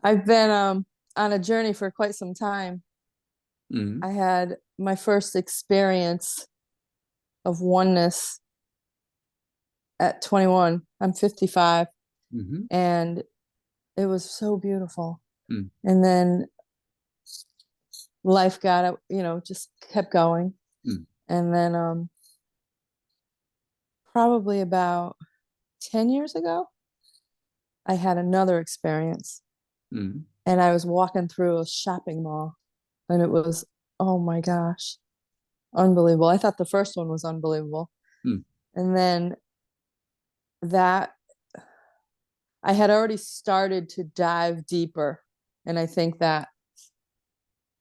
I've been on a journey for quite some time. Mm, I had my first experience of oneness at 21. I'm 55, hmm and it was so beautiful. mm, And then life got, just kept going. mm, And then probably about 10 years ago, I had another experience. mm, And I was walking through a shopping mall, and it was, oh my gosh, unbelievable. I thought the first one was unbelievable. mm, And then that I had already started to dive deeper. And I think that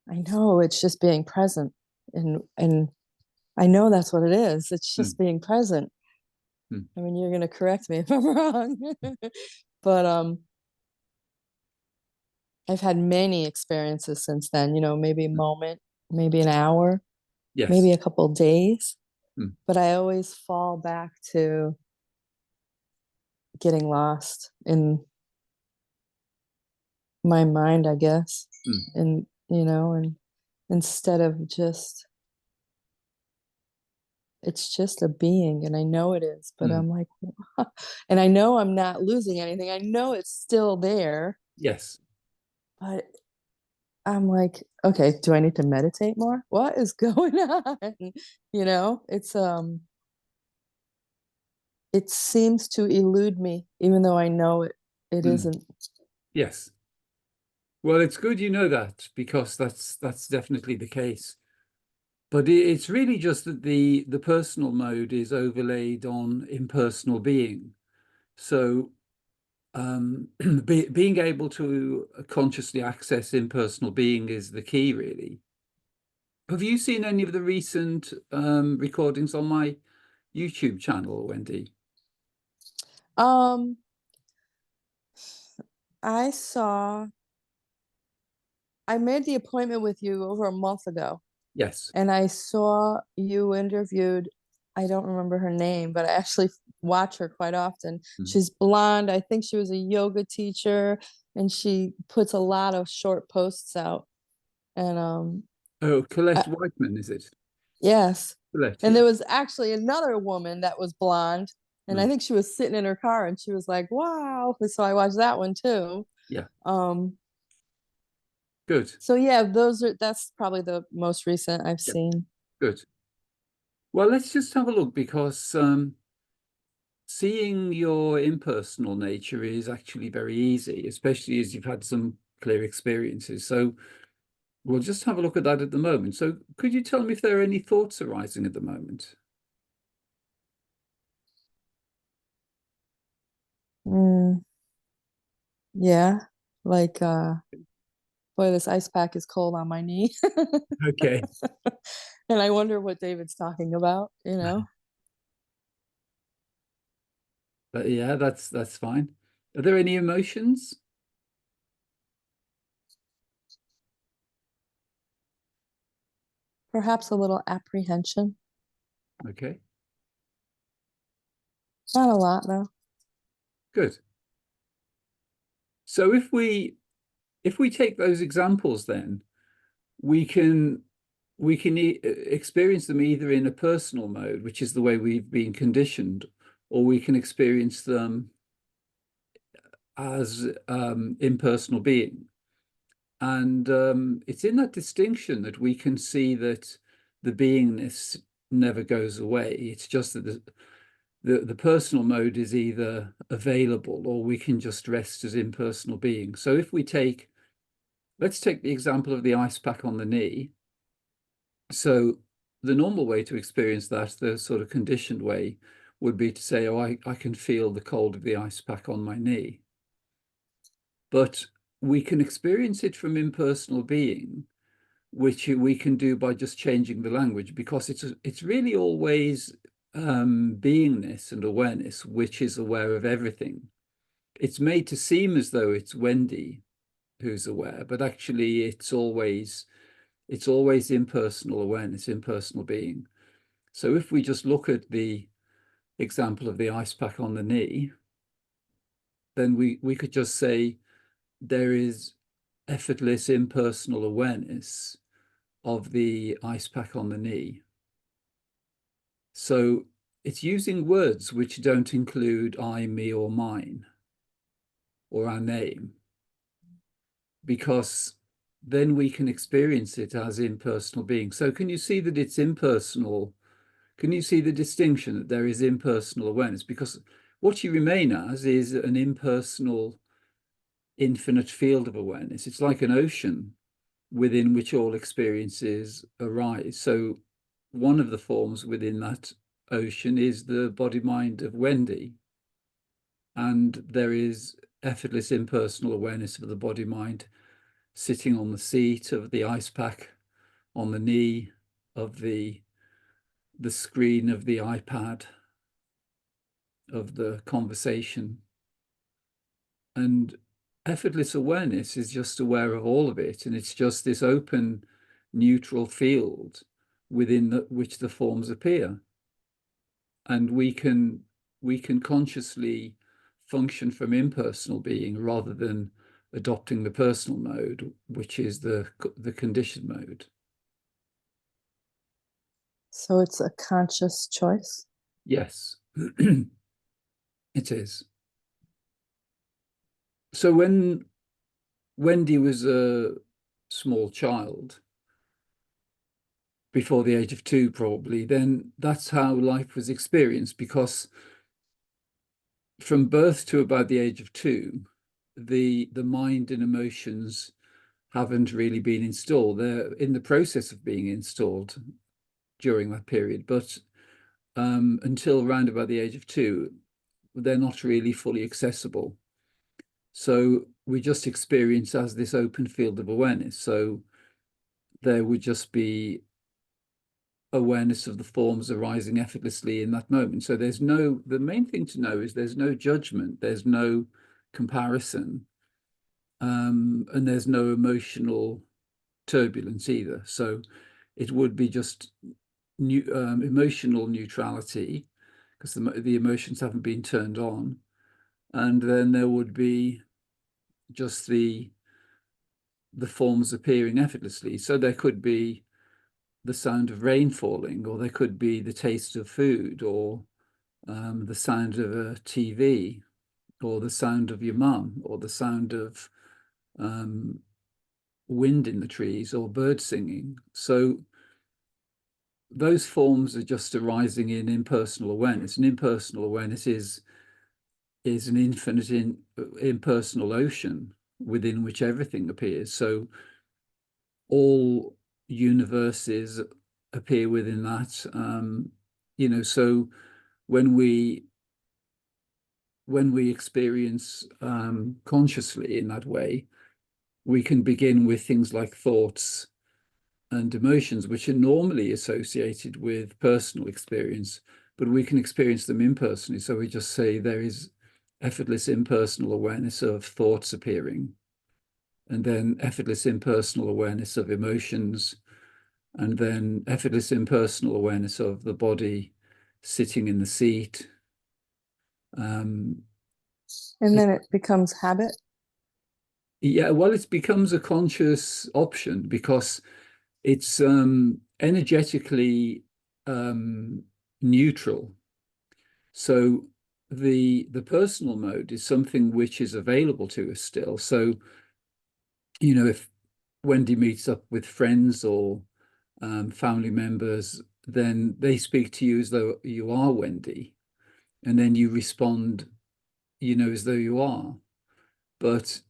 I know it's just being present. And I know that's what it is. It's mm, just being present. mm. I mean, you're gonna correct me if I'm wrong. But I've had many experiences since then, maybe a moment, maybe an hour, maybe Yes. a couple of days. Mm, But I always fall back to getting lost in my mind, I guess. mm, And instead of just, it's just a being, and I know it is, but mm. I'm like, and I know I'm not losing anything. I know it's still there, Yes. but I'm like, okay, do I need to meditate more? What is going on? It seems to elude me, even though I know it Mm, isn't. yes. Well, it's good you know that because that's definitely the case. But it's really just that the personal mode is overlaid on impersonal being. So being able to consciously access impersonal being is the key, really. Have you seen any of the recent recordings on my YouTube channel, Wendy? Um, I saw, I made the appointment with you over a month ago, Yes. and I saw you interviewed, I don't remember her name, but I actually watch her quite often. Mm. She's blonde. I think she was a yoga teacher, and she puts a lot of short posts out. And Oh, I, Colette Whiteman, is it? yes. Colette, And yeah. there was actually another woman that was blonde, and I Mm. think she was sitting in her car, and she was like, "Wow!" So I watched that one too. Yeah, Um, good. so yeah, that's probably the most recent I've Yeah, seen. good. Well, let's just have a look because seeing your impersonal nature is actually very easy, especially as you've had some clear experiences. So we'll just have a look at that at the moment. So could you tell me if there are any thoughts arising at the moment? Mm, yeah, like boy, this ice pack is cold on my knee. Okay. And I wonder what David's talking about. But yeah, that's fine. Are there any emotions? Perhaps a little apprehension. Okay, Not a lot though. good. So if we take those examples, then we can experience them either in a personal mode, which is the way we've been conditioned, or we can experience them as impersonal being. And it's in that distinction that we can see that the beingness never goes away. It's just that the personal mode is either available or we can just rest as impersonal being. So if let's take the example of the ice pack on the knee. So the normal way to experience that, the sort of conditioned way, would be to say, oh, I can feel the cold of the ice pack on my knee. But we can experience it from impersonal being, which we can do by just changing the language, because it's really always beingness and awareness, which is aware of everything. It's made to seem as though it's Wendy who's aware, but actually it's always impersonal awareness, impersonal being. So if we just look at the example of the ice pack on the knee, then we could just say there is effortless impersonal awareness of the ice pack on the knee. So it's using words which don't include I, me, or mine, or our name, because then we can experience it as impersonal being. So can you see that it's impersonal? Can you see the distinction that there is impersonal awareness? Because what you remain as is an impersonal, infinite field of awareness. It's like an ocean within which all experiences arise. So one of the forms within that ocean is the body mind of Wendy. And there is effortless impersonal awareness of the body mind sitting on the seat, of the ice pack on the knee, of the screen of the iPad, of the conversation. And effortless awareness is just aware of all of it. And it's just this open, neutral field within which the forms appear. And we can consciously function from impersonal being rather than adopting the personal mode, which is the conditioned mode. So it's a conscious choice. Yes, it is. So when Wendy was a small child, before the age of 2 probably, then that's how life was experienced, because from birth to about the age of 2, the mind and emotions haven't really been installed. They're in the process of being installed during that period, but until around about the age of 2, they're not really fully accessible. So we just experience as this open field of awareness. So there would just be awareness of the forms arising effortlessly in that moment. So the main thing to know is there's no judgment, there's no comparison, and there's no emotional turbulence either. So it would be just emotional neutrality, because the emotions haven't been turned on. And then there would be just the forms appearing effortlessly. So there could be the sound of rain falling, or there could be the taste of food, or the sound of a TV, or the sound of your mum, or the sound of wind in the trees, or birds singing. So those forms are just arising in impersonal awareness. And impersonal awareness is an infinite impersonal ocean within which everything appears. So all universes appear within that. So when we experience consciously in that way, we can begin with things like thoughts and emotions, which are normally associated with personal experience, but we can experience them impersonally. So we just say there is effortless impersonal awareness of thoughts appearing, and then effortless impersonal awareness of emotions, and then effortless impersonal awareness of the body sitting in the seat. And then it becomes habit. Yeah, well, it becomes a conscious option because it's energetically neutral. So the personal mode is something which is available to us still. So, if Wendy meets up with friends or family members, then they speak to you as though you are Wendy, and then you respond, as though you are. But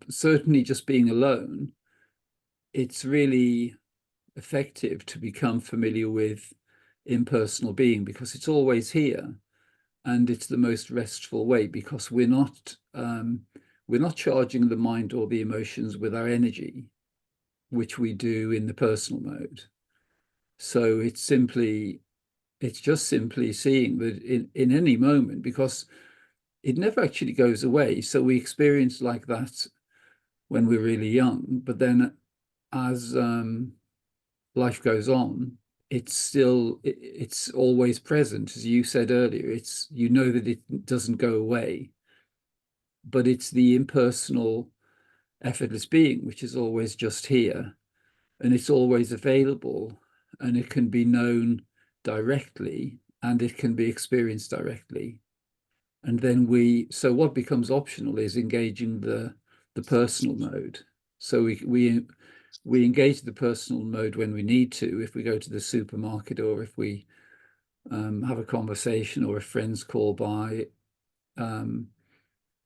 certainly just being alone, it's really effective to become familiar with impersonal being, because it's always here, and it's the most restful way, because we're not charging the mind or the emotions with our energy, which we do in the personal mode. So it's just simply seeing that in any moment, because it never actually goes away. So we experience like that when we're really young, but then as life goes on, it's always present. As you said earlier, that it doesn't go away. but it's the impersonal, effortless being, which is always just here, and it's always available, and it can be known directly, and it can be experienced directly. And then so what becomes optional is engaging the personal mode. So we engage the personal mode when we need to, if we go to the supermarket, or if we have a conversation, or if friends call by.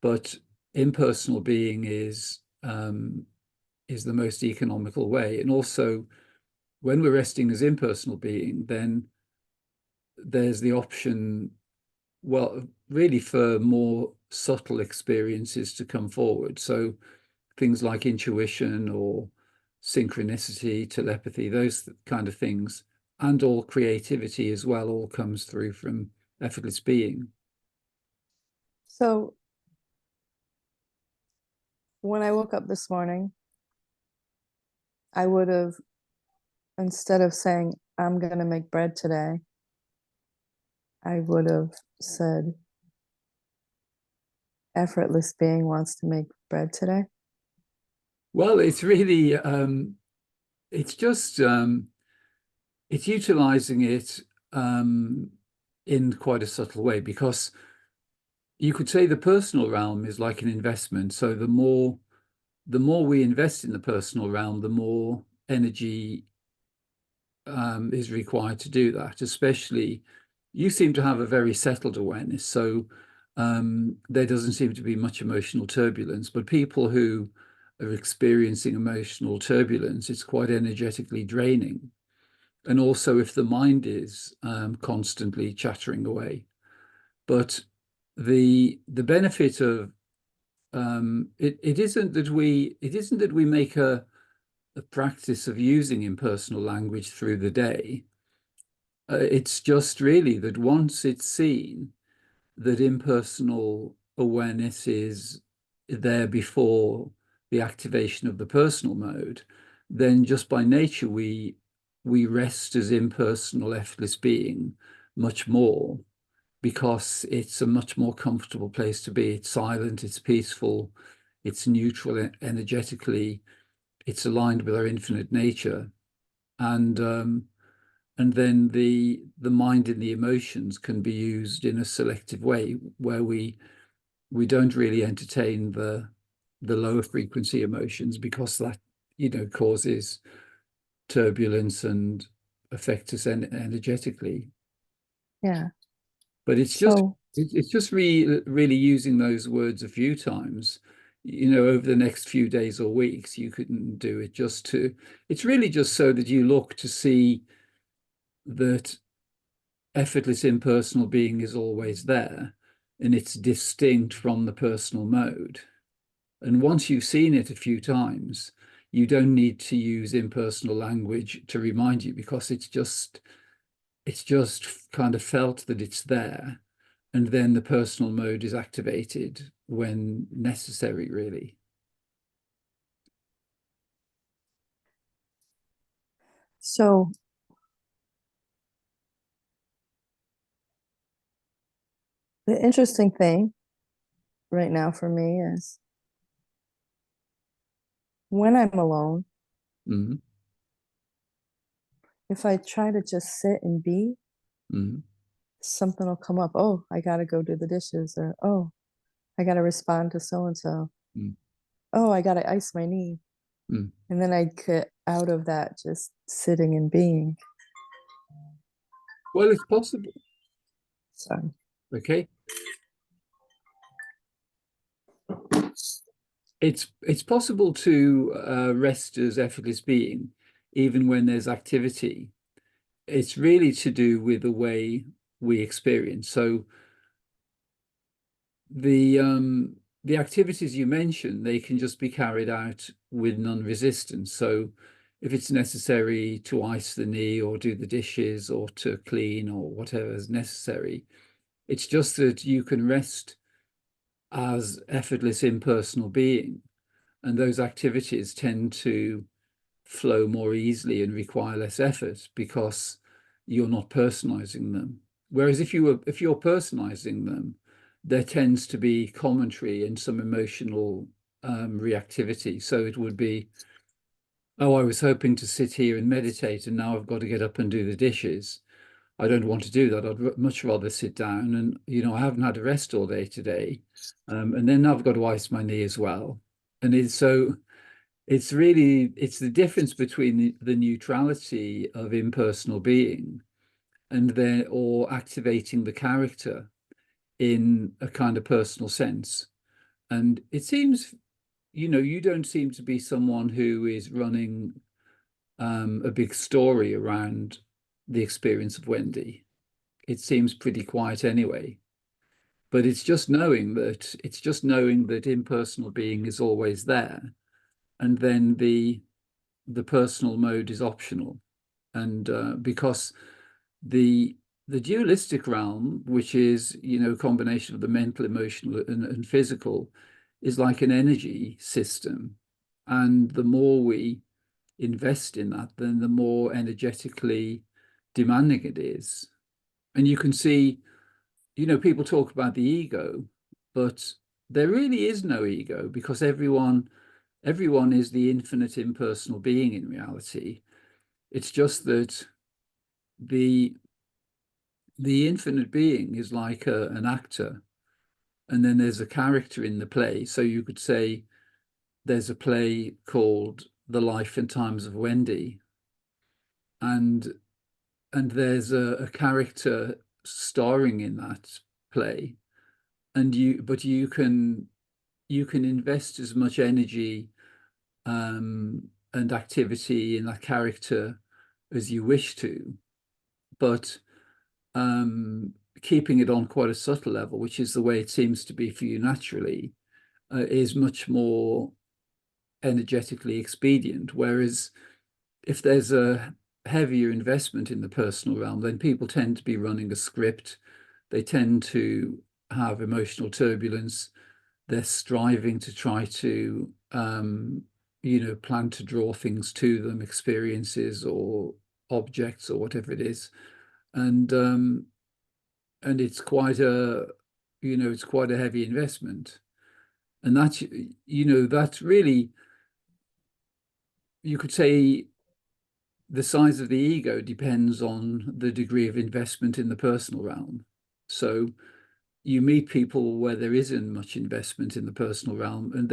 But impersonal being is the most economical way. And also, when we're resting as impersonal being, then there's the option, well, really, for more subtle experiences to come forward. So things like intuition or synchronicity, telepathy, those kind of things, and all creativity as well, all comes through from effortless being. So when I woke up this morning, I would have, instead of saying, I'm going to make bread today, I would have said, Effortless Being wants to make bread today. Well, it's really, it's just, it's utilizing it in quite a subtle way, because you could say the personal realm is like an investment. So the more we invest in the personal realm, the more energy is required to do that. Especially, you seem to have a very settled awareness, so there doesn't seem to be much emotional turbulence. But people who are experiencing emotional turbulence, it's quite energetically draining. And also, if the mind is constantly chattering away. But the benefit of it isn't that we make a practice of using impersonal language through the day. It's just really that once it's seen that impersonal awareness is there before the activation of the personal mode, then just by nature we rest as impersonal, effortless being much more, because it's a much more comfortable place to be. It's silent, it's peaceful, it's neutral energetically, it's aligned with our infinite nature. And then the mind and the emotions can be used in a selective way, where we don't really entertain the lower frequency emotions, because that, causes turbulence and affects us energetically. Yeah. But So, it's just really using those words a few times, over the next few days or weeks. You couldn't do it it's really just so that you look to see that effortless impersonal being is always there, and it's distinct from the personal mode. And once you've seen it a few times, you don't need to use impersonal language to remind you, because it's just kind of felt that it's there, and then the personal mode is activated when necessary, really. so the interesting thing right now for me is when I'm alone, Mm-hmm. if I try to just sit and be, Mm-hmm. something will come up. Oh, I got to go do the dishes, or oh, I got to respond to so and so. Oh, I got to ice my knee. Mm-hmm. And then I get out of that just sitting and being. Well, it's possible. So, Okay. It's possible to rest as effortless being even when there's activity. It's really to do with the way we experience. So the activities you mentioned, they can just be carried out with non-resistance. So if it's necessary to ice the knee, or do the dishes, or to clean, or whatever is necessary, it's just that you can rest as effortless impersonal being, and those activities tend to flow more easily and require less effort, because you're not personalizing them. Whereas if you're personalizing them, there tends to be commentary and some emotional reactivity. So it would be, oh, I was hoping to sit here and meditate, and now I've got to get up and do the dishes. I don't want to do that. I'd much rather sit down, and I haven't had a rest all day today, and then I've got to ice my knee as well. And it's the difference between the neutrality of impersonal being and then or activating the character in a kind of personal sense. And it seems, you don't seem to be someone who is running a big story around the experience of Wendy. It seems pretty quiet anyway. But it's just knowing that impersonal being is always there, and then the personal mode is optional. And because the the dualistic realm, which is a combination of the mental, emotional, and physical, is like an energy system. And the more we invest in that, then the more energetically demanding it is. And you can see, people talk about the ego, but there really is no ego, because everyone is the infinite impersonal being in reality. It's just that the the infinite being is like an actor, and then there's a character in the play. So you could say there's a play called The Life and Times of Wendy, and there's a character starring in that play, and you can invest as much energy and activity in that character as you wish to, but um, keeping it on quite a subtle level, which is the way it seems to be for you naturally, is much more energetically expedient. Whereas if there's a heavier investment in the personal realm, then people tend to be running a script. They tend to have emotional turbulence. They're striving to try to, plan to draw things to them, experiences or objects or whatever it is. And it's quite a heavy investment. And that's really, you could say, the size of the ego depends on the degree of investment in the personal realm. So you meet people where there isn't much investment in the personal realm, and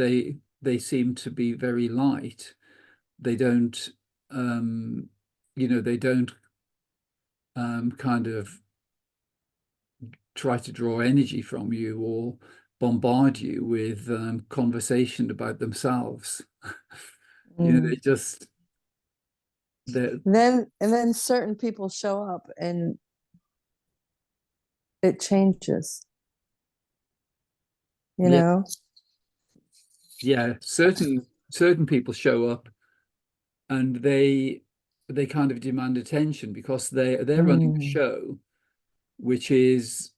they seem to be very light. They don't, they don't kind of try to draw energy from you or bombard you with conversation about themselves. They Mm. just they And then certain people show up and it changes, you yeah, know? yeah. Certain people show up, and they kind of demand attention because they're running a Mm. show which is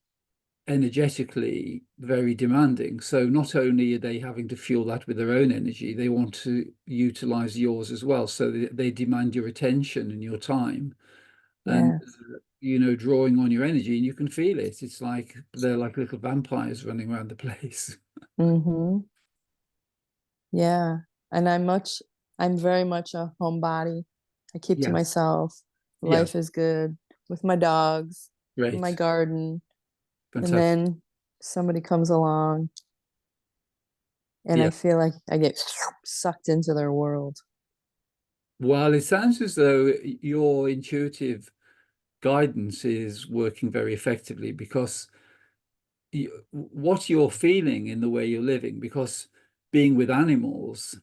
energetically very demanding. So not only are they having to fuel that with their own energy, they want to utilize yours as well. So they demand your attention and your time, and Yes. drawing on your energy, and you can feel it. It's like they're like little vampires running around the place. Mm-hmm. Yeah. And I'm very much a homebody. I keep to Yes. myself. Yeah. Life is good with my dogs, in my Great. garden. And Fantastic. then somebody comes along and Yeah. I feel like I get sucked into their world. Well, it sounds as though your intuitive guidance is working very effectively, because what you're feeling in the way you're living, because being with animals,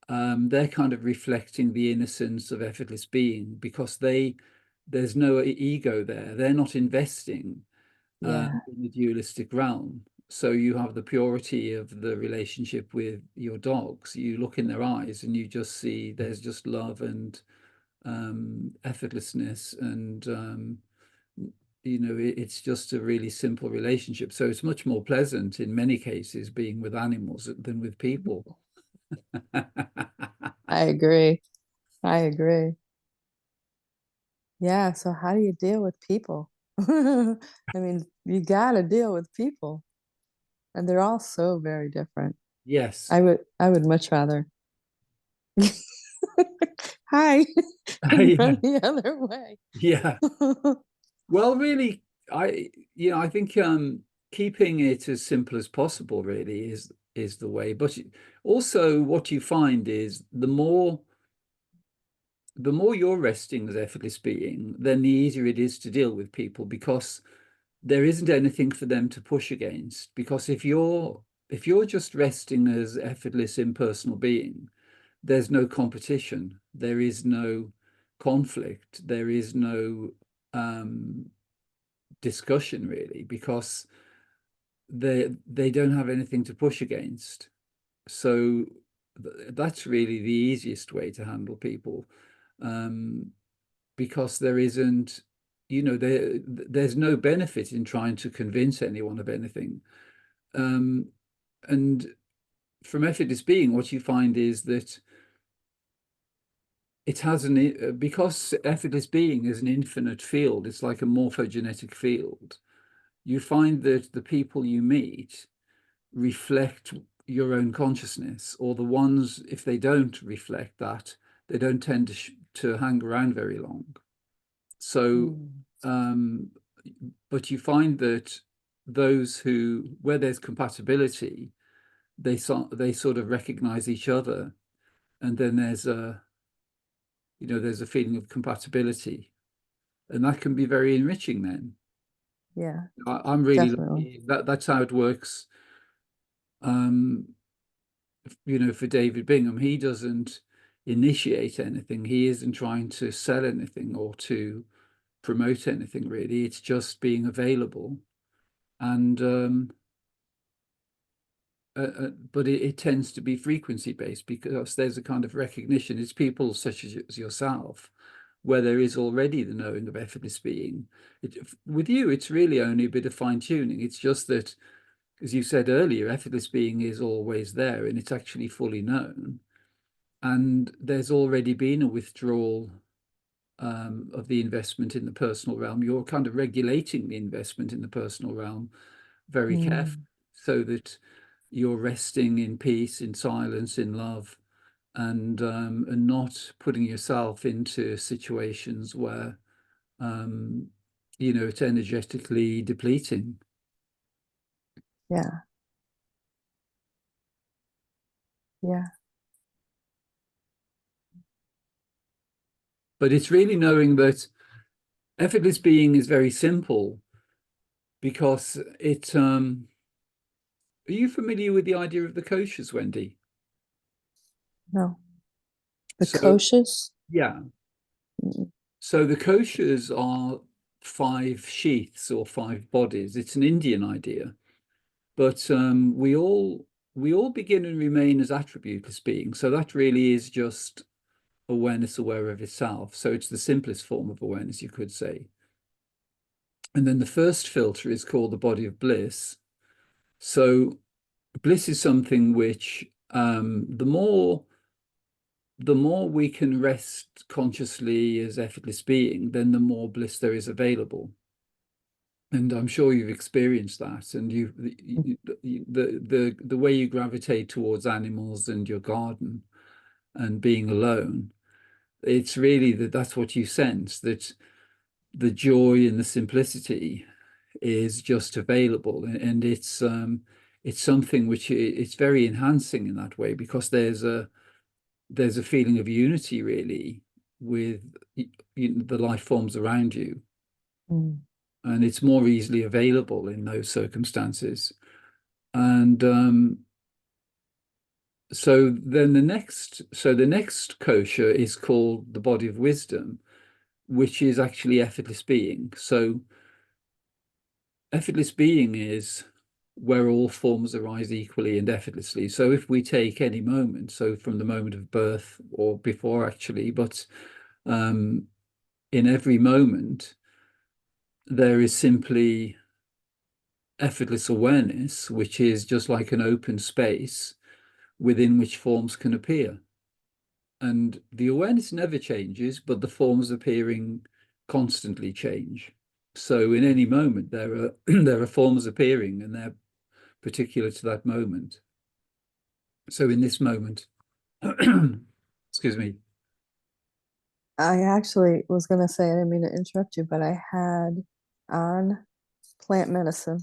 they're kind of reflecting the innocence of effortless being, because there's no ego there. They're not investing Yeah. in the dualistic realm. So you have the purity of the relationship with your dogs. You look in their eyes and you just see there's just love and effortlessness, and it's just a really simple relationship. So it's much more pleasant in many cases being with animals than with people. I agree. I agree. Yeah. So how do you deal with people? I mean, you got to deal with people. And they're all so very different. Yes. I would much rather hi and Yeah. run the other way. Yeah. Well, really, I think keeping it as simple as possible really is the way. But also, what you find is the more you're resting as effortless being, then the easier it is to deal with people because there isn't anything for them to push against. Because if you're just resting as effortless impersonal being, there's no competition, there is no conflict, there is no um, discussion really, because they don't have anything to push against. So that's really the easiest way to handle people, um, because there isn't, there's no benefit in trying to convince anyone of anything. Um, and from effortless being, what you find is that it has because effortless being is an infinite field, it's like a morphogenetic field. You find that the people you meet reflect your own consciousness, or the ones, if they don't reflect that, they don't tend to hang around very long. So, Mm, um, but you find that those where there's compatibility, they sort of recognize each other, and then there's a feeling of compatibility, and that can be very enriching. Then yeah, I'm really definitely. lucky that that's how it works. Um, for David Bingham, he doesn't initiate anything. He isn't trying to sell anything or to promote anything really. It's just being available. And but it tends to be frequency based because there's a kind of recognition. It's people such as yourself where there is already the knowing of effortless being. With you, it's really only a bit of fine tuning. It's just that, as you said earlier, effortless being is always there and it's actually fully known. And there's already been a withdrawal of the investment in the personal realm. You're kind of regulating the investment in the personal realm very carefully Mm, so that you're resting in peace, in silence, in love, and not putting yourself into situations where um, it's energetically depleting. yeah, yeah. But it's really knowing that effortless being is very simple because are you familiar with the idea of the koshas, Wendy? No, the So, koshas. yeah. Mm, So the koshas are five sheaths or five bodies. It's an Indian idea, but we all begin and remain as attributeless beings. So that really is just awareness aware of itself. So it's the simplest form of awareness, you could say. And then the first filter is called the body of bliss. So bliss is something which the more we can rest consciously as effortless being, then the more bliss there is available. And I'm sure you've experienced that. And mm, the way you gravitate towards animals and your garden and being alone, it's really that's what you sense, that the joy and the simplicity is just available. And it's something which it's very enhancing in that way because there's a feeling of unity really with the life forms around you, mm, and it's more easily available in those circumstances. And so the next kosher is called the body of wisdom, which is actually effortless being. So effortless being is where all forms arise equally and effortlessly. So if we take any moment, so from the moment of birth or before actually, but um, in every moment, there is simply effortless awareness, which is just like an open space within which forms can appear. And the awareness never changes, but the forms appearing constantly change. So in any moment, there are there are forms appearing, and they're particular to that moment. So in this moment, excuse me. I actually was going to say, I didn't mean to interrupt you, but I had on plant medicine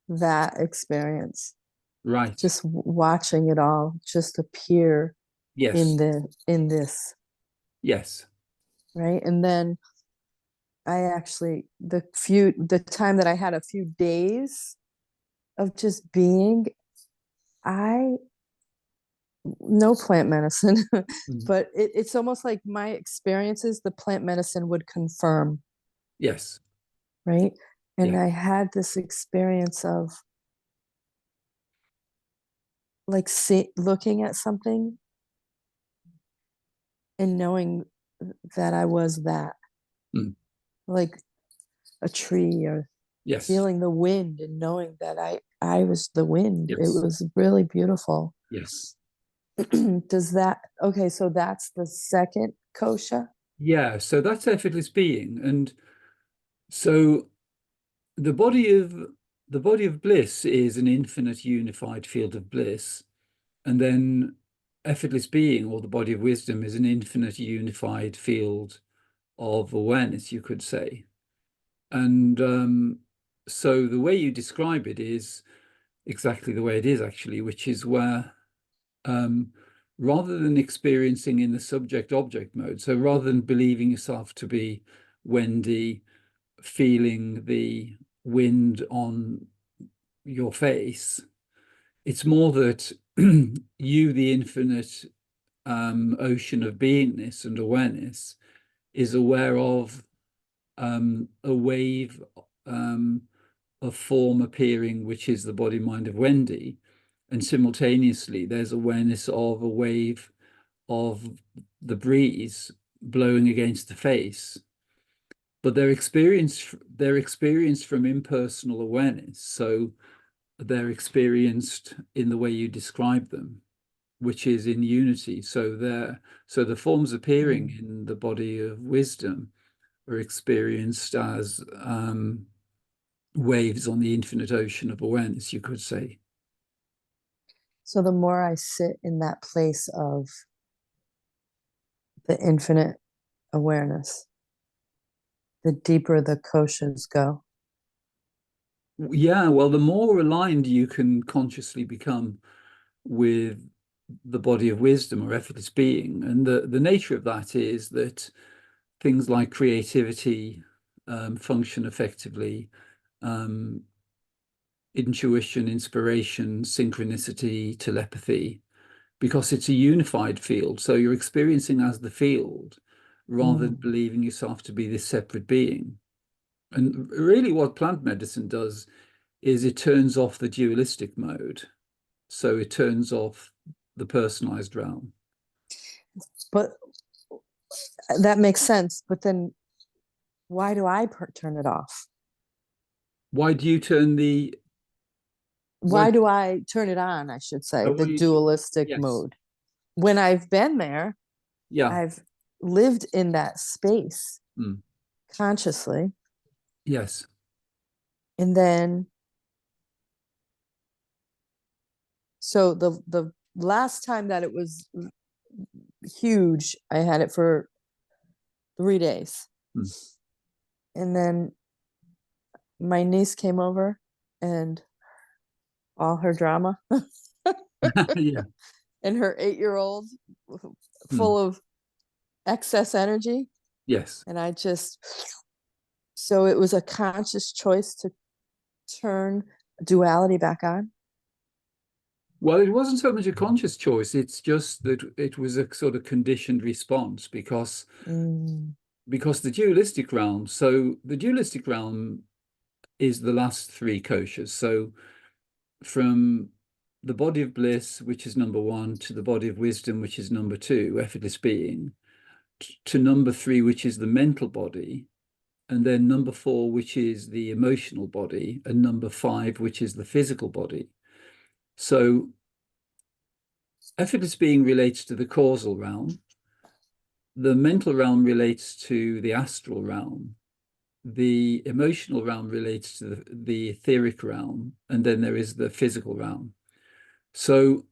that experience, Right. just watching it all just appear Yes. in this, Yes. right? And then I actually the time that I had a few days of just being, I no plant medicine, Mm. but it's almost like my experiences, the plant medicine would confirm, Yes. right? And Yeah. I had this experience of like looking at something and knowing that I was that, Mm. like a tree, or Yes. feeling the wind and knowing that I was the wind. It Yes. was really beautiful. Yes. Does that, okay, so that's the second kosha. Yeah. So that's effortless being. And so the body of the body of bliss is an infinite unified field of bliss. And then effortless being, or the body of wisdom, is an infinite unified field of awareness, you could say. And so the way you describe it is exactly the way it is, actually, which is where um, rather than experiencing in the subject-object mode, so rather than believing yourself to be Wendy, feeling the wind on your face, it's more that you, the infinite ocean of beingness and awareness, is aware of a wave um, of form appearing, which is the body mind of Wendy. And simultaneously, there's awareness of a wave of the breeze blowing against the face. But they're experienced from impersonal awareness. So they're experienced in the way you describe them, which is in unity. So the forms appearing Mm. in the body of wisdom are experienced as waves on the infinite ocean of awareness, you could say. So the more I sit in that place of the infinite awareness, the deeper the koshas go. Yeah, well, the more aligned you can consciously become with the body of wisdom or effortless being, and the nature of that is that things like creativity function effectively, um, intuition, inspiration, synchronicity, telepathy, because it's a unified field. So you're experiencing as the field rather than Mm. believing yourself to be this separate being. And really, what plant medicine does is it turns off the dualistic mode. So it turns off the personalized realm. But that makes sense. But then why do I turn it off? Why do you turn the why Why do I turn it on? I should say oh, the what do you dualistic yes. mode. When I've been there, Yeah. I've lived in that space Mm. consciously. Yes. And then, so the last time that it was huge, I had it for 3 days. Mm. And then my niece came over and all her drama Yeah. and her 8-year-old Mm. full of excess energy. Yes. And I just, so it was a conscious choice to turn duality back on. Well, it wasn't so much a conscious choice. It's just that it was a sort of conditioned response Mm. because the dualistic realm. So the dualistic realm is the last three koshas. So from the body of bliss, which is number one, to the body of wisdom, which is number two, effortless being, to number three, which is the mental body, and then number four, which is the emotional body, and number five, which is the physical body. So effortless being relates to the causal realm. The mental realm relates to the astral realm, the emotional realm relates to the etheric realm, and then there is the physical realm. So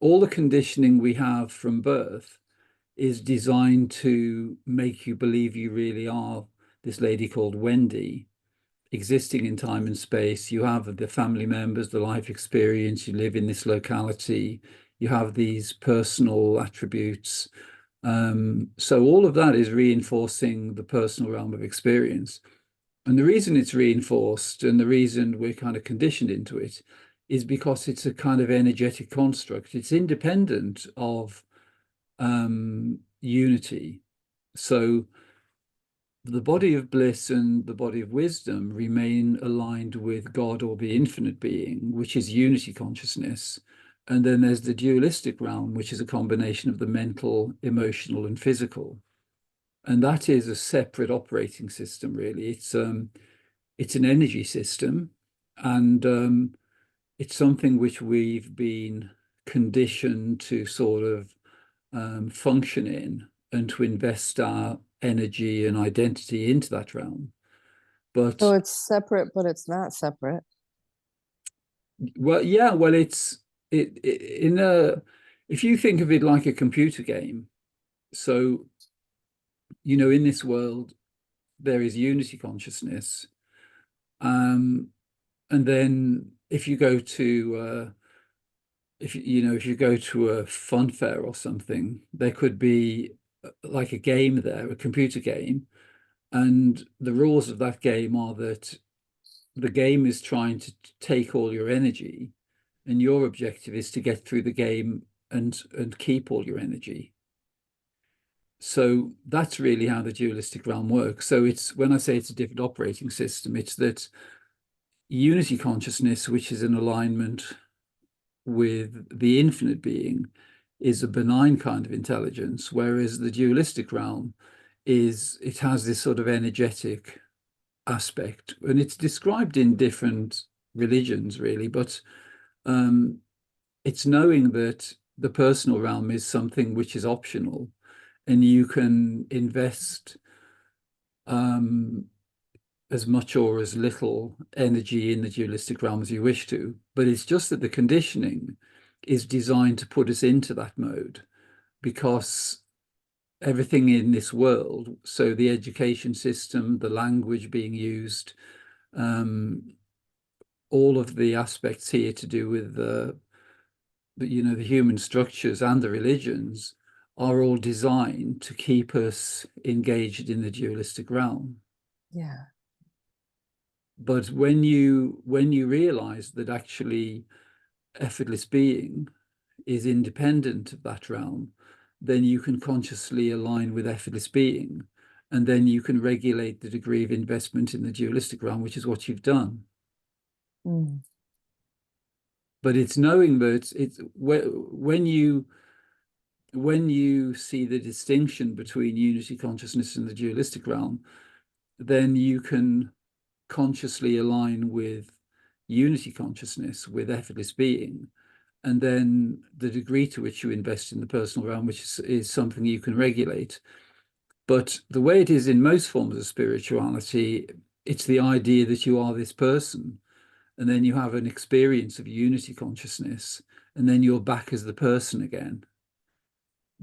all the conditioning we have from birth is designed to make you believe you really are this lady called Wendy, existing in time and space. You have the family members, the life experience, you live in this locality, you have these personal attributes. So all of that is reinforcing the personal realm of experience. And the reason it's reinforced and the reason we're kind of conditioned into it is because it's a kind of energetic construct. It's independent of unity. So the body of bliss and the body of wisdom remain aligned with God or the infinite being, which is unity consciousness. And then there's the dualistic realm, which is a combination of the mental, emotional, and physical. And that is a separate operating system, really. It's an energy system, and it's something which we've been conditioned to sort of function in and to invest our energy and identity into that realm. So But it's separate, but it's not separate. well, yeah, well, it in a if you think of it like a computer game, so in this world there is unity consciousness, um, and then if you go to if you go to a fun fair or something, there could be like a game there, a computer game, and the rules of that game are that the game is trying to take all your energy, and your objective is to get through the game and keep all your energy. So that's really how the dualistic realm works. So it's when I say it's a different operating system, it's that unity consciousness, which is in alignment with the infinite being, is a benign kind of intelligence, whereas the dualistic realm it has this sort of energetic aspect, and it's described in different religions, really. But um, it's knowing that the personal realm is something which is optional, and you can invest um, as much or as little energy in the dualistic realm as you wish to. But it's just that the conditioning is designed to put us into that mode, because everything in this world, so the education system, the language being used, um, all of the aspects here to do with the human structures and the religions are all designed to keep us engaged in the dualistic realm. Yeah. But when you realize that actually effortless being is independent of that realm, then you can consciously align with effortless being, and then you can regulate the degree of investment in the dualistic realm, which is what you've done. Mm. But it's knowing that it's when you see the distinction between unity consciousness and the dualistic realm, then you can consciously align with unity consciousness, with effortless being, and then the degree to which you invest in the personal realm, which is something you can regulate. But the way it is in most forms of spirituality, it's the idea that you are this person, and then you have an experience of unity consciousness, and then you're back as the person again.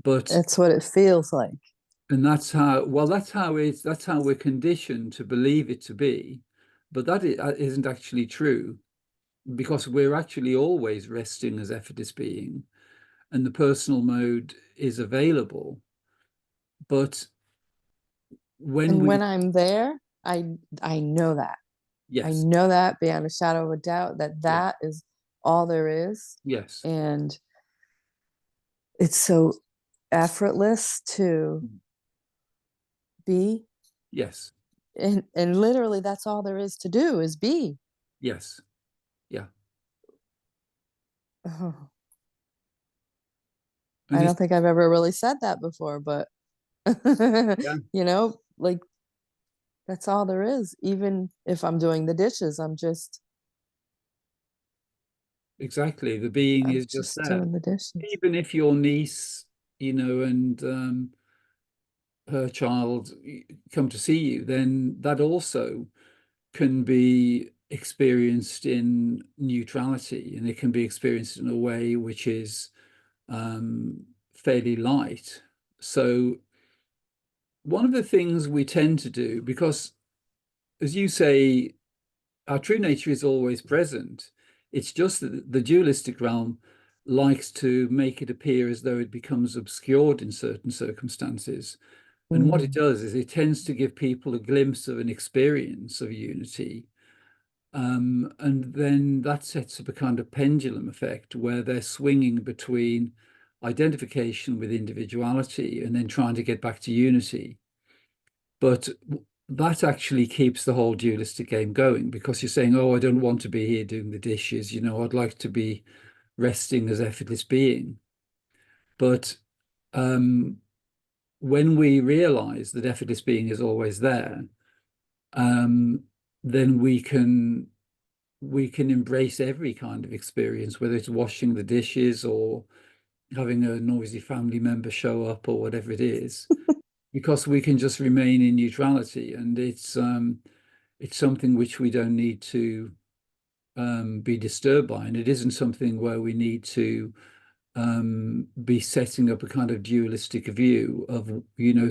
But It's what it feels like. and that's how well that's how we're conditioned to believe it to be, but that isn't actually true, because we're actually always resting as effortless being, and the personal mode is available. But when And we when I'm there, I know that. I yes, know that beyond a shadow of a doubt that yeah, that is all there is. yes, And it's so effortless to be. yes, And literally that's all there is to do is be. yes, yeah, Oh, and I it's don't think I've ever really said that before, but yeah, like that's all there is. Even if I'm doing the dishes, exactly, the being I'm is just just there. doing the dishes. Even if your niece, and her child come to see you, then that also can be experienced in neutrality, and it can be experienced in a way which is um, fairly light. So one of the things we tend to do, because as you say, our true nature is always present. It's just that the dualistic realm likes to make it appear as though it becomes obscured in certain circumstances. And what it Mm. does is it tends to give people a glimpse of an experience of unity. And then that sets up a kind of pendulum effect where they're swinging between identification with individuality and then trying to get back to unity. But that actually keeps the whole dualistic game going, because you're saying, oh, I don't want to be here doing the dishes, I'd like to be resting as effortless being. But um, when we realize that effortless being is always there, um, then we can embrace every kind of experience, whether it's washing the dishes or having a noisy family member show up or whatever it is, because we can just remain in neutrality. And it's something which we don't need to be disturbed by. And it isn't something where we need to be setting up a kind of dualistic view of,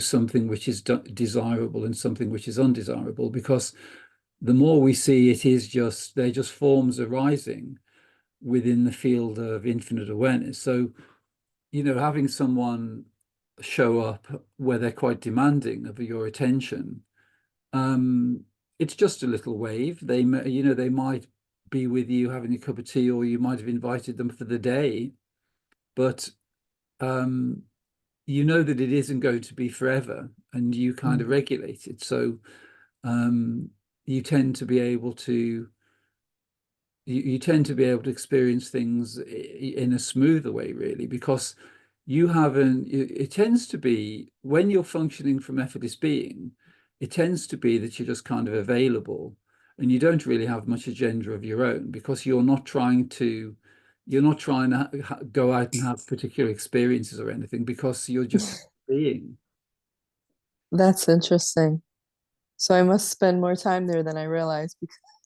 something which is desirable and something which is undesirable, because the more we see they're just forms arising within the field of infinite awareness. So, having someone show up where they're quite demanding of your attention, um, it's just a little wave. They might be with you having a cup of tea, or you might have invited them for the day, but um, you know that it isn't going to be forever, and you kind of Mm. regulate it. So um, you tend to be able to you tend to be able to experience things in a smoother way, really, because you haven't, it tends to be when you're functioning from effortless being, it tends to be that you're just kind of available, and you don't really have much agenda of your own, because you're not trying to go out and have particular experiences or anything, because you're just being. That's interesting. So I must spend more time there than I realize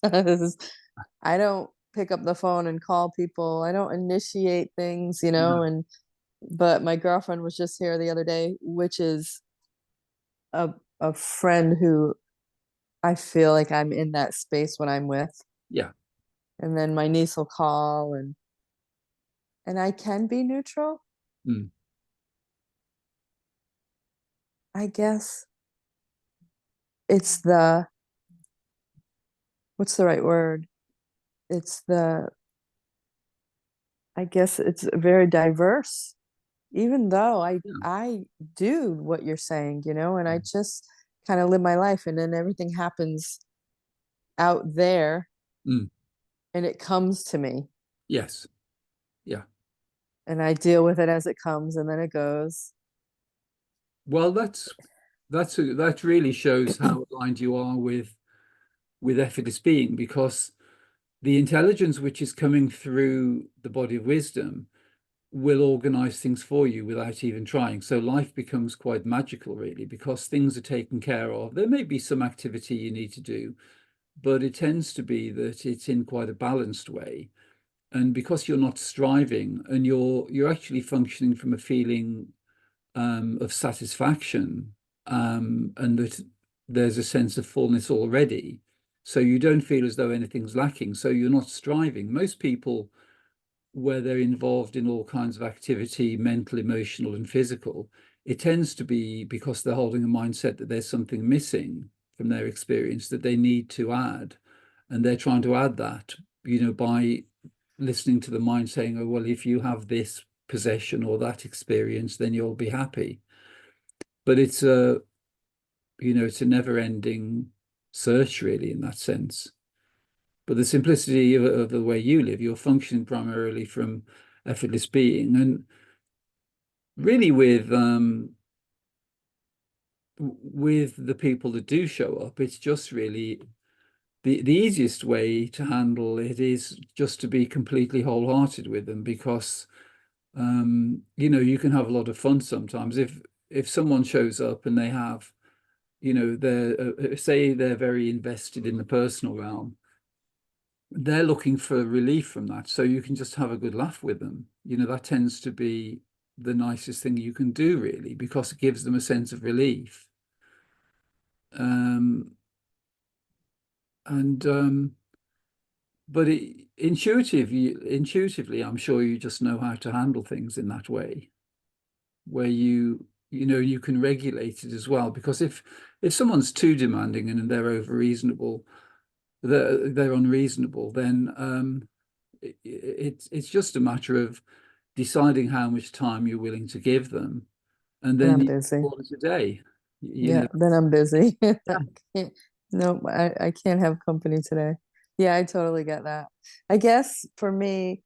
because I don't pick up the phone and call people. I don't initiate things, No. and but my girlfriend was just here the other day, which is a a friend who I feel like I'm in that space when I'm with. Yeah. And then my niece will call and I can be neutral, Mm. I guess. It's the what's the right word? It's the I guess it's very diverse. Even though Yeah. I do what you're saying, and I just kind of live my life and then everything happens out there Mm. and it comes to me Yes. Yeah. and I deal with it as it comes and then it goes. Well, that really shows how aligned you are with effortless being, because the intelligence which is coming through the body of wisdom will organize things for you without even trying. So life becomes quite magical, really, because things are taken care of. There may be some activity you need to do, but it tends to be that it's in quite a balanced way. And because you're not striving, and you're actually functioning from a feeling of satisfaction, and that there's a sense of fullness already. So you don't feel as though anything's lacking. So you're not striving. Most people, where they're involved in all kinds of activity, mental, emotional, and physical, it tends to be because they're holding a mindset that there's something missing from their experience that they need to add. And they're trying to add that, by listening to the mind saying, oh, well, if you have this possession or that experience, then you'll be happy. But it's a never-ending search, really, in that sense. But the simplicity of the way you live, you're functioning primarily from effortless being, and really with the people that do show up, it's just really the easiest way to handle it is just to be completely wholehearted with them, because you can have a lot of fun sometimes. if someone shows up and they have, you know, they're say they're very invested in the personal realm, they're looking for relief from that. So you can just have a good laugh with them. You know, that tends to be the nicest thing you can do, really, because it gives them a sense of relief. Um, and but intuitively, I'm sure you just know how to handle things in that way, where you know you can regulate it as well. Because if someone's too demanding and they're over reasonable, they're unreasonable, then it's just a matter of deciding how much time you're willing to give them, and And then I'm you busy. call it a day. You Yeah, know, then I'm busy. I can't, no, I can't have company today. Yeah, I totally get that. I guess for me,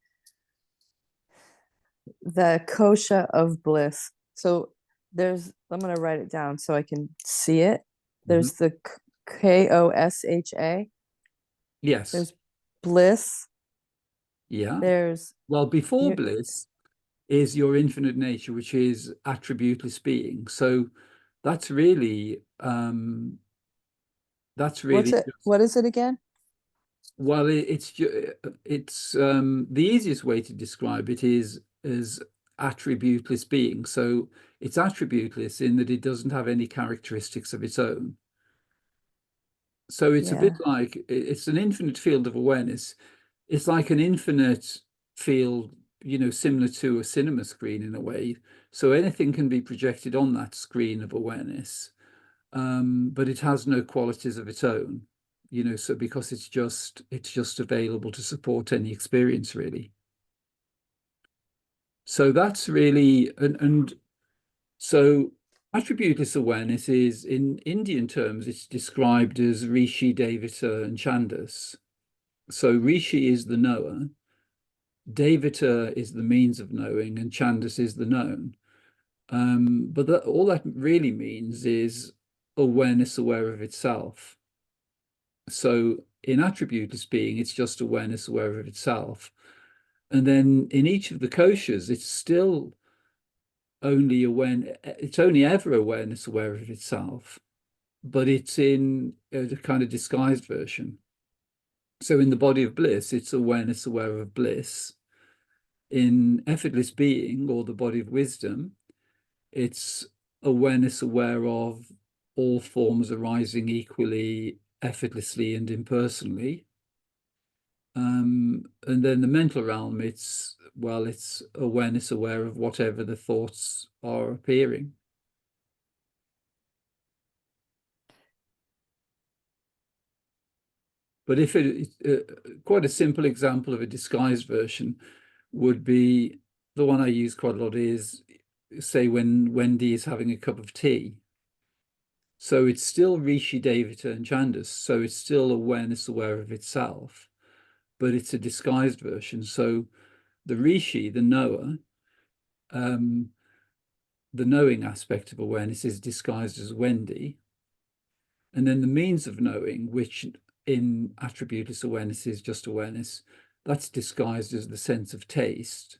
the kosha of bliss. So I'm going to write it down so I can see it. Mhm. There's the KOSHA. Yes, There's bliss. yeah. There's Well, before you. bliss is your infinite nature, which is attributeless being. So that's really that's What's really it? What is it again? well, it's the easiest way to describe it is as attributeless being. So it's attributeless in that it doesn't have any characteristics of its own. So it's a bit Yeah. like it's an infinite field of awareness. It's like an infinite field, you know, similar to a cinema screen in a way. So anything can be projected on that screen of awareness, but it has no qualities of its own, you know, so because it's just available to support any experience really. So that's really and so attributeless awareness is in Indian terms, it's described as Rishi, Devata, and Chandas. So Rishi is the knower, Devata is the means of knowing, and Chandas is the known. But all that really means is awareness aware of itself. So in attributeless being, it's just awareness aware of itself. And then in each of the koshas, it's still only aware, it's only ever awareness aware of itself, but it's in a kind of disguised version. So in the body of bliss, it's awareness aware of bliss. In effortless being or the body of wisdom, it's awareness aware of all forms arising equally, effortlessly, and impersonally. And then the mental realm, it's awareness aware of whatever the thoughts are appearing. But if quite a simple example of a disguised version would be the one I use quite a lot is, say, when Wendy is having a cup of tea. So it's still Rishi, Devata, and Chandas. So it's still awareness aware of itself, but it's a disguised version. So the Rishi, um, the knowing aspect of awareness is disguised as Wendy. And then the means of knowing, which in attributeless awareness is just awareness, that's disguised as the sense of taste.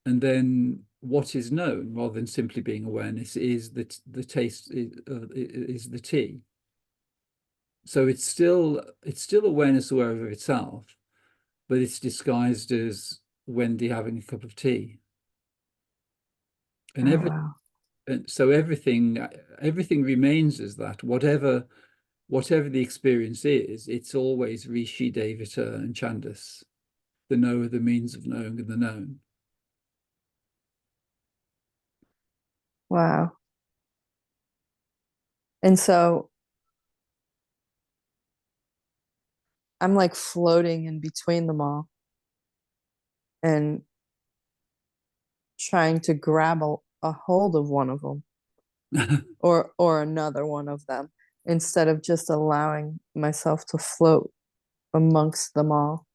And then what is known, rather than simply being awareness, is that the taste is the tea. So it's still awareness aware of itself, but it's disguised as Wendy having a cup of tea. And Oh every wow. and so everything remains as that. Whatever the experience is, it's always Rishi, Devata, and Chandas, the knower, the means of knowing, and the known. Wow. And so I'm like floating in between them all and trying to grab a hold of one of them or another one of them instead of just allowing myself to float amongst them all.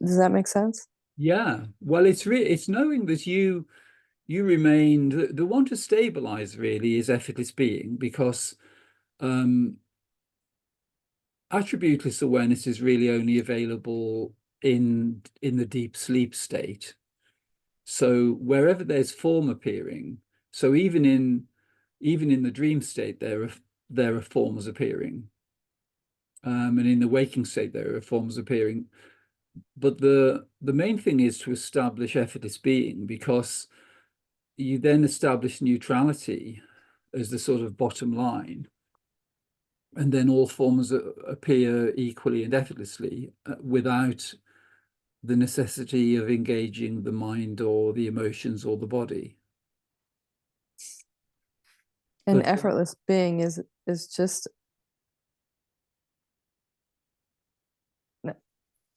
Does that make sense? Yeah. Well, it's knowing that you remain the one to stabilize really is effortless being because um attributeless awareness is really only available in the deep sleep state. So wherever there's form appearing, so even in even in the dream state, there are forms appearing, and in the waking state, there are forms appearing. But the main thing is to establish effortless being, because you then establish neutrality as the sort of bottom line, and then all forms appear equally and effortlessly, without the necessity of engaging the mind or the emotions or the body. And But effortless being is just,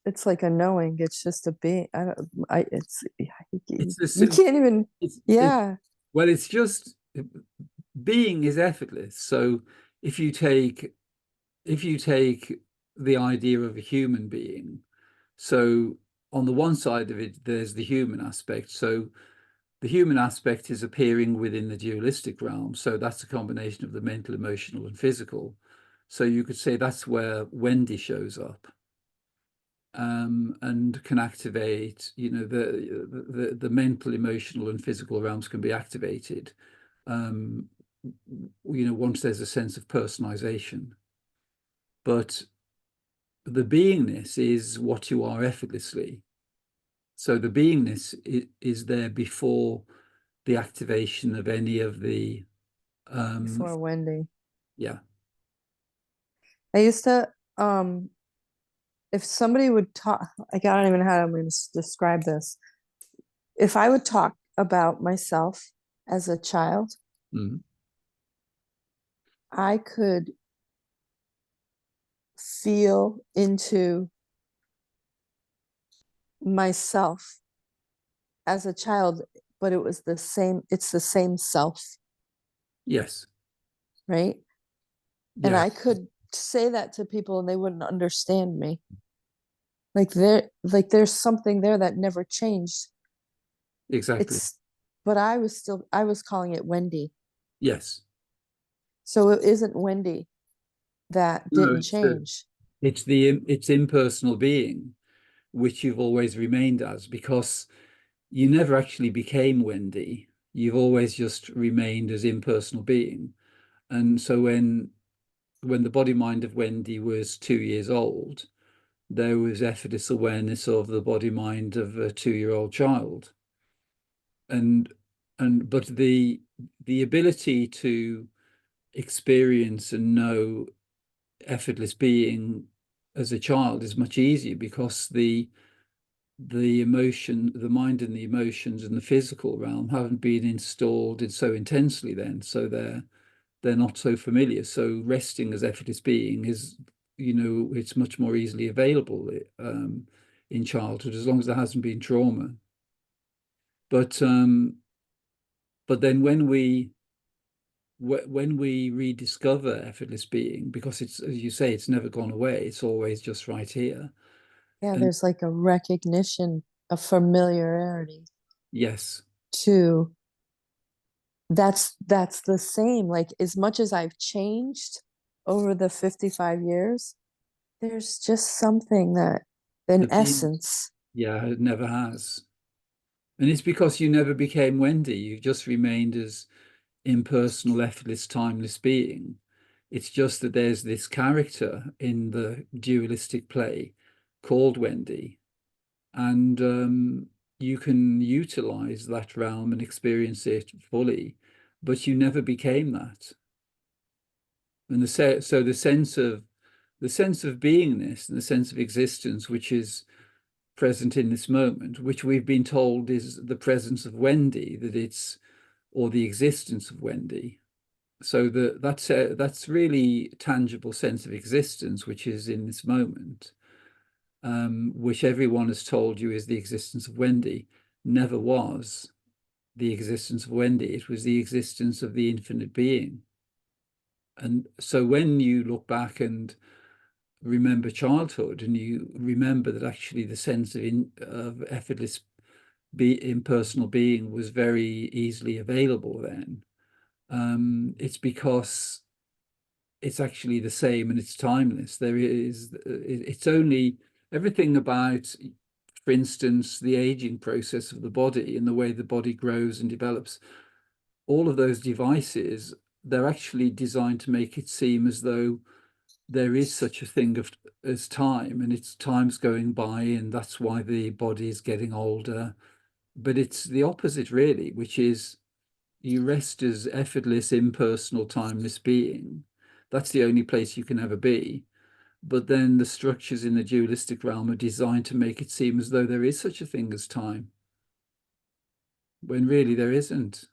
it's like a knowing. It's just a being. I don't. I. It's it's the you sim can't even. it's Yeah. well, it's just being is effortless. So if you take if you take the idea of a human being, so on the one side of it, there's the human aspect. So the human aspect is appearing within the dualistic realm. So that's a combination of the mental, emotional, and physical. So you could say that's where Wendy shows up, and can activate, the mental, emotional, and physical realms can be activated, um, once there's a sense of personalization. But the beingness is what you are effortlessly. So the beingness is there before the activation of any of the, um, Before Wendy, yeah. I used to. If somebody would talk, like, I don't even know how I'm going to describe this. If I would talk about myself as a child, Mhm. I could feel into myself as a child, but it was the same, it's the same self, Yes. right? And Yeah, I could say that to people and they wouldn't understand me. There's something there that never changed. exactly. It's But I was calling it Wendy. Yes. So it isn't Wendy that No, didn't change. it's impersonal being, which you've always remained as, because you never actually became Wendy. You've always just remained as impersonal being. And so when the body mind of Wendy was 2 years old, there was effortless awareness of the body mind of a 2 year old child. And but the ability to experience and know effortless being as a child is much easier, because the mind and the emotions and the physical realm haven't been installed in so intensely then, so they're not so familiar. So resting as effortless being is, it's much more easily available, in childhood, as long as there hasn't been trauma. But then when we rediscover effortless being, because it's, as you say, it's never gone away, it's always just right here. Yeah, And there's like a recognition, a familiarity yes, to that's the same. Like, as much as I've changed over the 55 years, there's just something that, an the being, essence. yeah, it never has. And it's because you never became Wendy. You just remained as impersonal, effortless, timeless being. It's just that there's this character in the dualistic play called Wendy, and you can utilize that realm and experience it fully, but you never became that. And so the sense of beingness and the sense of existence, which is present in this moment, which we've been told is the presence of Wendy, that it's, or the existence of Wendy. So that's really tangible sense of existence, which is in this moment, which everyone has told you is the existence of Wendy, never was the existence of Wendy. It was the existence of the infinite being. And so when you look back and remember childhood, and you remember that actually the sense of effortless impersonal being was very easily available then, it's because it's actually the same and it's timeless. It's only everything about, for instance, the aging process of the body and the way the body grows and develops. All of those devices they're actually designed to make it seem as though there is such a thing as time, and it's time's going by, and that's why the body is getting older. But it's the opposite, really, which is you rest as effortless, impersonal, timeless being. That's the only place you can ever be. But then the structures in the dualistic realm are designed to make it seem as though there is such a thing as time, when really there isn't.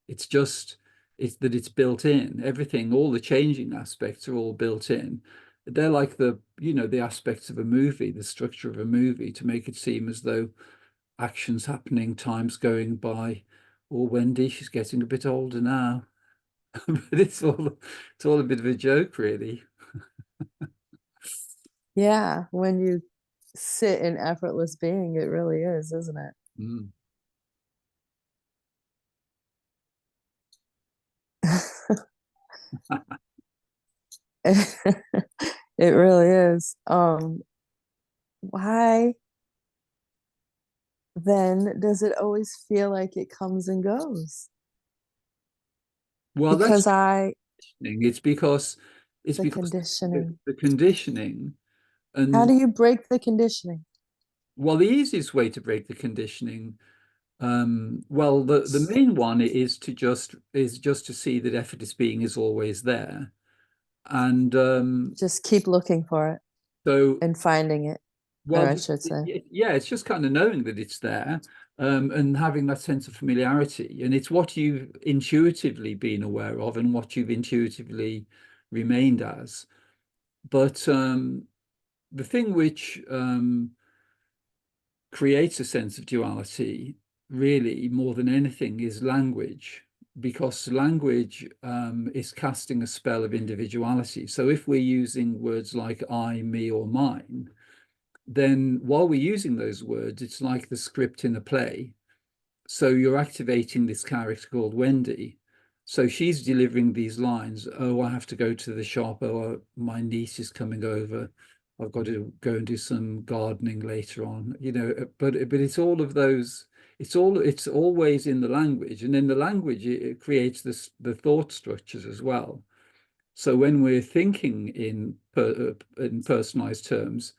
It's just it's built in. Everything, all the changing aspects are all built in. They're like the aspects of a movie, the structure of a movie, to make it seem as though action's happening, time's going by. Or Wendy, she's getting a bit older now. But it's all a bit of a joke, really. Yeah, when you sit in effortless being, it really is, isn't Mm. it? It really is. Why then does it always feel like it comes and goes? Well, that's Because I, it's because it's the because conditioning. the conditioning. How And do you break the conditioning? well, the easiest way to break the conditioning, well, the main one is just to see that effortless being is always there. And Just keep looking for it so, and finding it, well, or I should say. yeah, it's just kind of knowing that it's there, and having that sense of familiarity. And it's what you've intuitively been aware of and what you've intuitively remained as. But the thing which creates a sense of duality, really, more than anything, is language, because language is casting a spell of individuality. So if we're using words like I, me, or mine, then while we're using those words, it's like the script in a play. So you're activating this character called Wendy. So she's delivering these lines. Oh, I have to go to the shop. Oh, my niece is coming over. I've got to go and do some gardening later on. But it's all of those. It's always in the language, and in the language it creates the thought structures as well. So when we're thinking in personalized terms,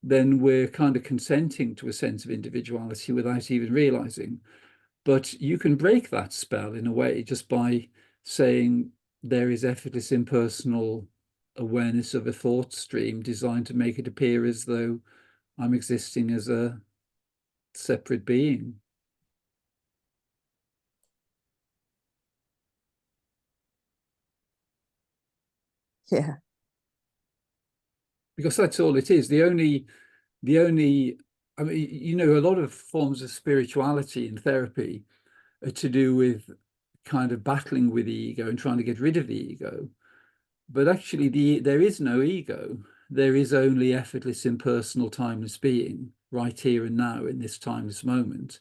then we're kind of consenting to a sense of individuality without even realizing. But you can break that spell in a way just by saying there is effortless impersonal awareness of a thought stream designed to make it appear as though I'm existing as a separate being. Yeah. Because that's all it is. The only I mean, a lot of forms of spirituality and therapy are to do with kind of battling with the ego and trying to get rid of the ego. But actually, there is no ego. There is only effortless, impersonal, timeless being right here and now in this timeless moment.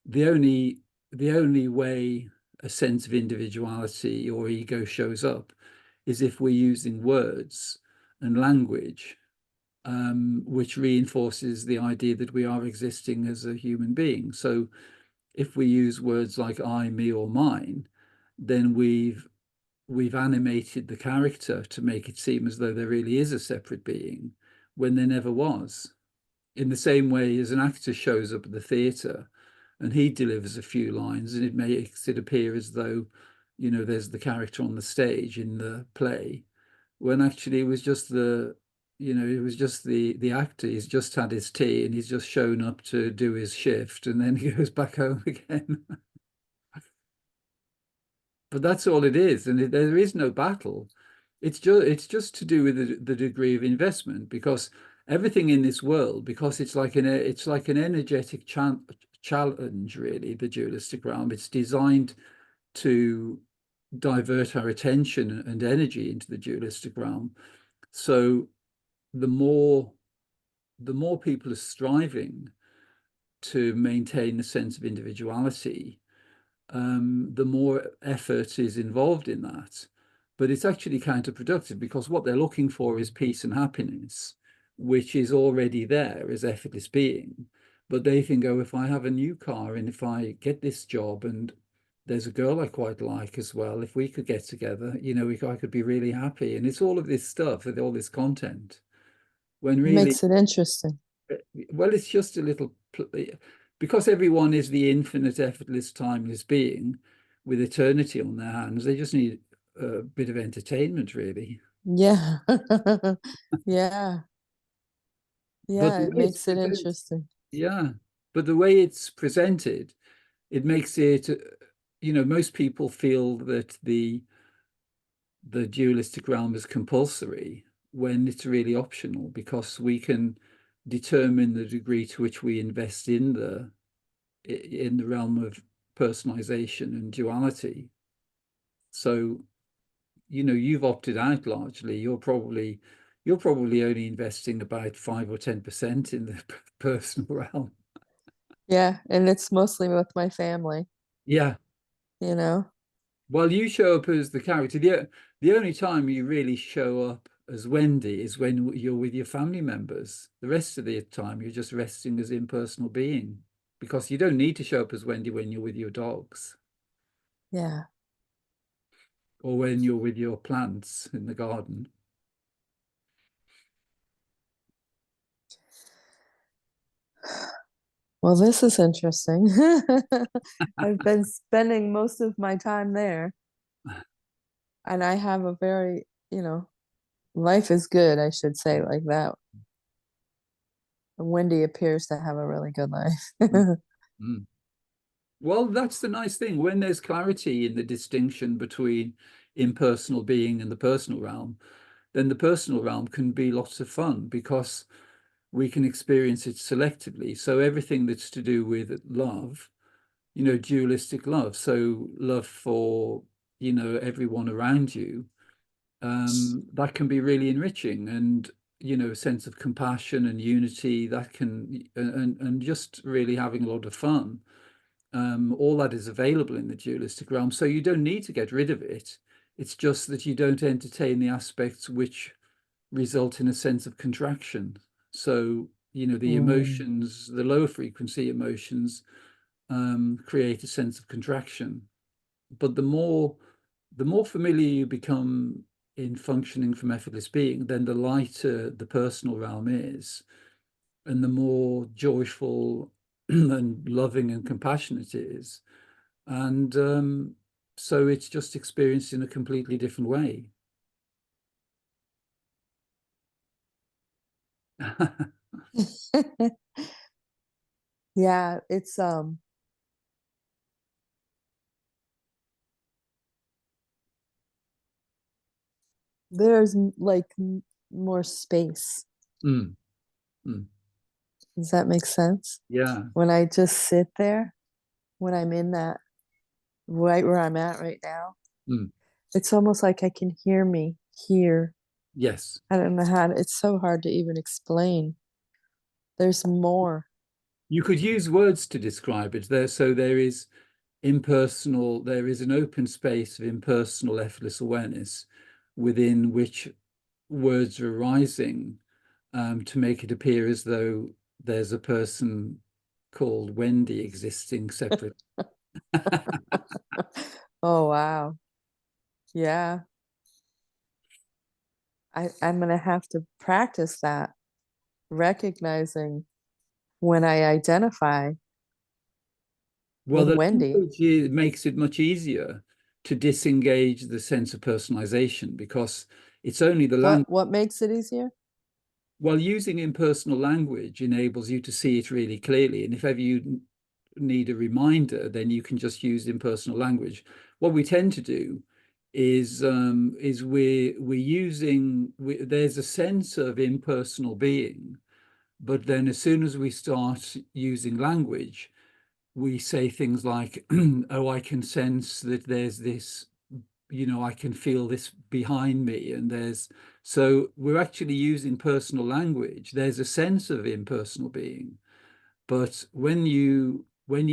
The only way a sense of individuality or ego shows up is if we're using words and language, which reinforces the idea that we are existing as a human being. So if we use words like I, me, or mine, then we've animated the character to make it seem as though there really is a separate being when there never was. In the same way as an actor shows up at the theatre and he delivers a few lines, and it makes it appear as though, there's the character on the stage in the play, when actually it was just the actor. He's just had his tea and he's just shown up to do his shift, and then he goes back home again. But that's all it is, and there is no battle. It's just to do with the degree of investment, because everything in this world, because it's like an energetic challenge, really, the dualistic realm. It's designed to divert our attention and energy into the dualistic realm. So the more the more people are striving to maintain a sense of individuality, the more effort is involved in that. But it's actually counterproductive, because what they're looking for is peace and happiness, which is already there as effortless being. But they think, oh, if I have a new car and if I get this job and there's a girl I quite like as well. If we could get together, I could be really happy. And it's all of this stuff with all this content when really, Makes it interesting. well, it's just a little, because everyone is the infinite, effortless, timeless being with eternity on their hands. They just need a bit of entertainment, really. Yeah. Yeah. But Yeah, the it way it's makes it presented, interesting. yeah, but the way it's presented, it makes it, most people feel that the dualistic realm is compulsory when it's really optional because we can determine the degree to which we invest in the realm of personalization and duality. So, you've opted out largely. You're probably only investing about 5 or 10% in the personal realm. Yeah, and it's mostly with my family, Yeah. you know? Well, you show up as the character. The only time you really show up as Wendy is when you're with your family members. The rest of the time, you're just resting as impersonal being because you don't need to show up as Wendy when you're with your dogs Yeah. or when you're with your plants in the garden. Well, this is interesting. I've been spending most of my time there, and I have a very, life is good, I should say like that. Wendy appears to have a really good life. Mm, mm. Well, that's the nice thing. When there's clarity in the distinction between impersonal being and the personal realm, then the personal realm can be lots of fun because we can experience it selectively. So everything that's to do with love, dualistic love, so love for, everyone around you, that can be really enriching and, a sense of compassion and unity that can, and just really having a lot of fun. All that is available in the dualistic realm. So you don't need to get rid of it. It's just that you don't entertain the aspects which result in a sense of contraction. So, the Mm. emotions, the low frequency emotions, create a sense of contraction. But the more familiar you become in functioning from effortless being, then the lighter the personal realm is, and the more joyful and loving and compassionate it is. And so it's just experienced in a completely different way. Yeah, there's like more space. Mm, mm. Does that make sense? Yeah. When I just sit there, when I'm in that right where I'm at right now, Mm. it's almost like I can hear me here. Yes. I don't know it's so hard to even explain. There's more. You could use words to describe it there. So there is an open space of impersonal, effortless awareness within which words are arising to make it appear as though there's a person called Wendy existing separate. Oh, wow. Yeah. I'm going to have to practice that, recognizing when I identify Well, with the Wendy. language makes it much easier to disengage the sense of personalization because it's only the language. What makes it easier? Well, using impersonal language enables you to see it really clearly. And if ever you need a reminder, then you can just use impersonal language. What we tend to do is there's a sense of impersonal being, but then as soon as we start using language, we say things like, "Oh, I can sense that there's this, I can feel this behind me," and so we're actually using personal language. There's a sense of impersonal being, but when you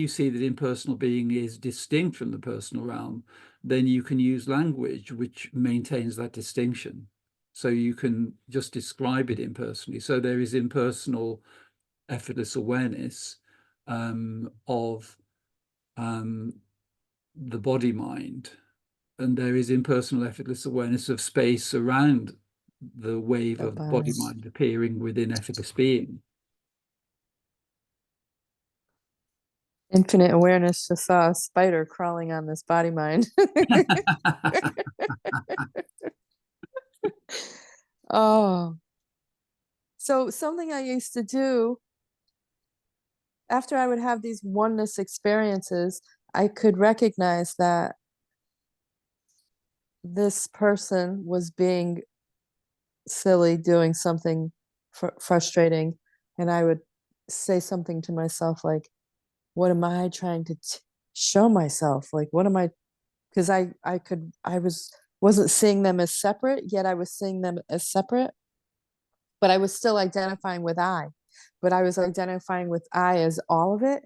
see that impersonal being is distinct from the personal realm, then you can use language which maintains that distinction. So you can just describe it impersonally. So there is impersonal, effortless awareness of um, the body mind, and there is impersonal effortless awareness of space around the wave The of body body. mind appearing within effortless being. Infinite awareness just saw a spider crawling on this body mind. Oh, so something I used to do after I would have these oneness experiences, I could recognize that this person was being silly, doing something frustrating, and I would say something to myself like, "What am I trying to show myself? Like, what am I?" Because I wasn't seeing them as separate, yet I was seeing them as separate, but I was still identifying with I. But I was identifying with I as all of it.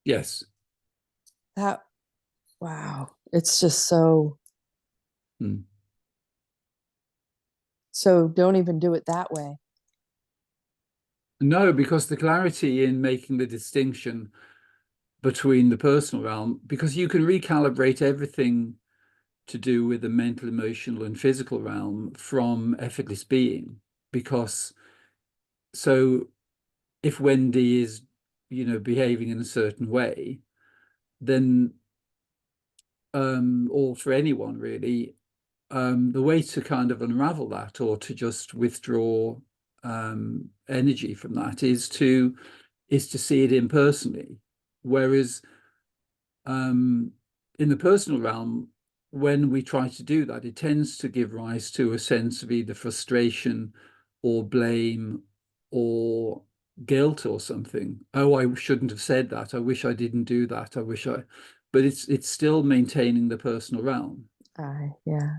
Yes. That wow, it's just so. Mm. So don't even do it that way. No, because the clarity in making the distinction between the personal realm, because you can recalibrate everything to do with the mental, emotional, and physical realm from effortless being. Because so if Wendy is, behaving in a certain way, then or for anyone really, the way to kind of unravel that or to just withdraw energy from that is to see it impersonally. Whereas um, in the personal realm, when we try to do that, it tends to give rise to a sense of either frustration or blame or guilt or something. Oh, I shouldn't have said that. I wish I didn't do that. I wish I, but it's still maintaining the personal realm. Yeah.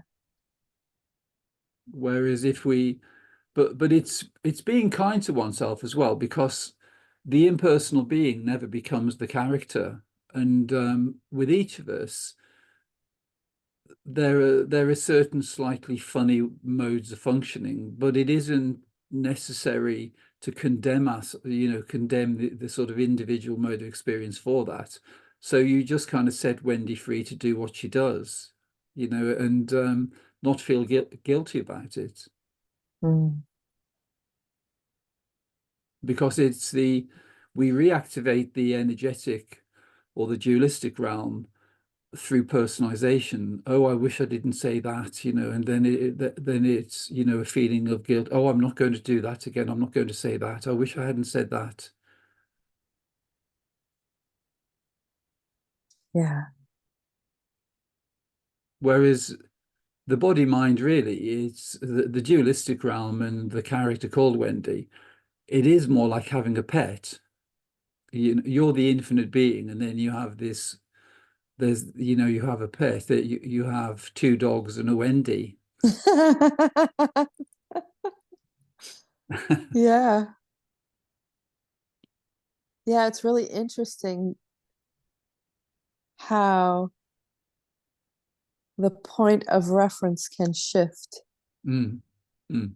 Whereas if we, but it's being kind to oneself as well, because the impersonal being never becomes the character. And with each of us, there are certain slightly funny modes of functioning, but it isn't necessary to condemn us, condemn the sort of individual mode of experience for that. So you just kind of set Wendy free to do what she does, and not feel guilty about it, Mm. because we reactivate the energetic or the dualistic realm through personalization. Oh, I wish I didn't say that, and then it's, a feeling of guilt. Oh, I'm not going to do that again. I'm not going to say that. I wish I hadn't said that. Yeah. Whereas the body mind really is the dualistic realm, and the character called Wendy, it is more like having a pet. You're the infinite being, and then you have this, you have a pet, that you have two dogs and a Wendy. Yeah. Yeah, it's really interesting how the point of reference can shift Mm, mm,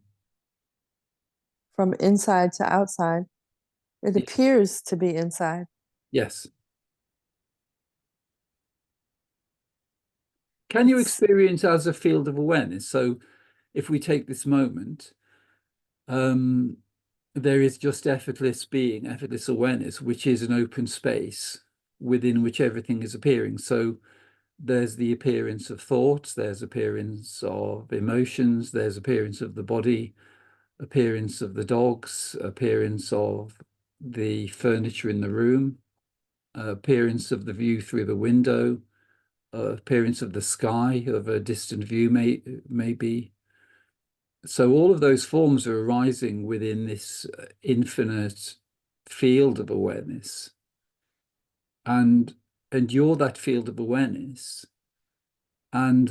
from inside to outside. It yeah, appears to be inside. yes. Can you It's experience as a field of awareness? So if we take this moment, um, there is just effortless being, effortless awareness, which is an open space within which everything is appearing. So there's the appearance of thoughts, there's appearance of emotions, there's appearance of the body, appearance of the dogs, appearance of the furniture in the room, appearance of the view through the window, appearance of the sky, of a distant view, maybe. So all of those forms are arising within this infinite field of awareness, and you're that field of awareness, and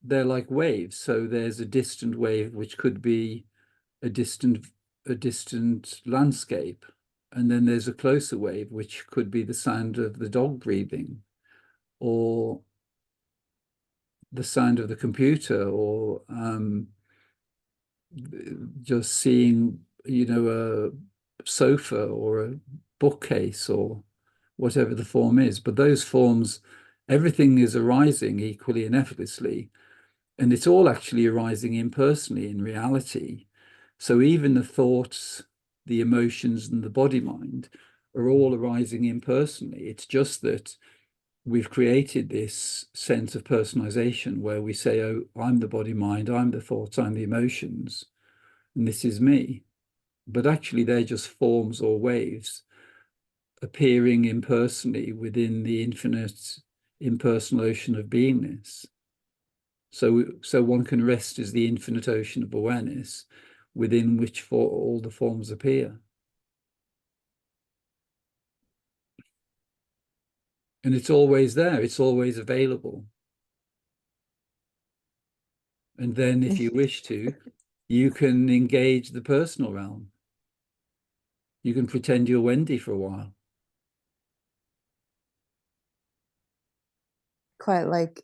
they're like waves. So there's a distant wave which could be a distant landscape, and then there's a closer wave which could be the sound of the dog breathing, or the sound of the computer, or just seeing, a sofa or a bookcase or whatever the form is. But those forms Everything is arising equally and effortlessly, and it's all actually arising impersonally in reality. So even the thoughts, the emotions, and the body mind are all arising impersonally. It's just that we've created this sense of personalization where we say, oh, I'm the body mind, I'm the thoughts, I'm the emotions, and this is me. But actually, they're just forms or waves appearing impersonally within the infinite impersonal ocean of beingness. So one can rest as the infinite ocean of awareness within which for all the forms appear. And it's always there, it's always available. And then if you wish to, you can engage the personal realm. You can pretend you're Wendy for a while. Quite like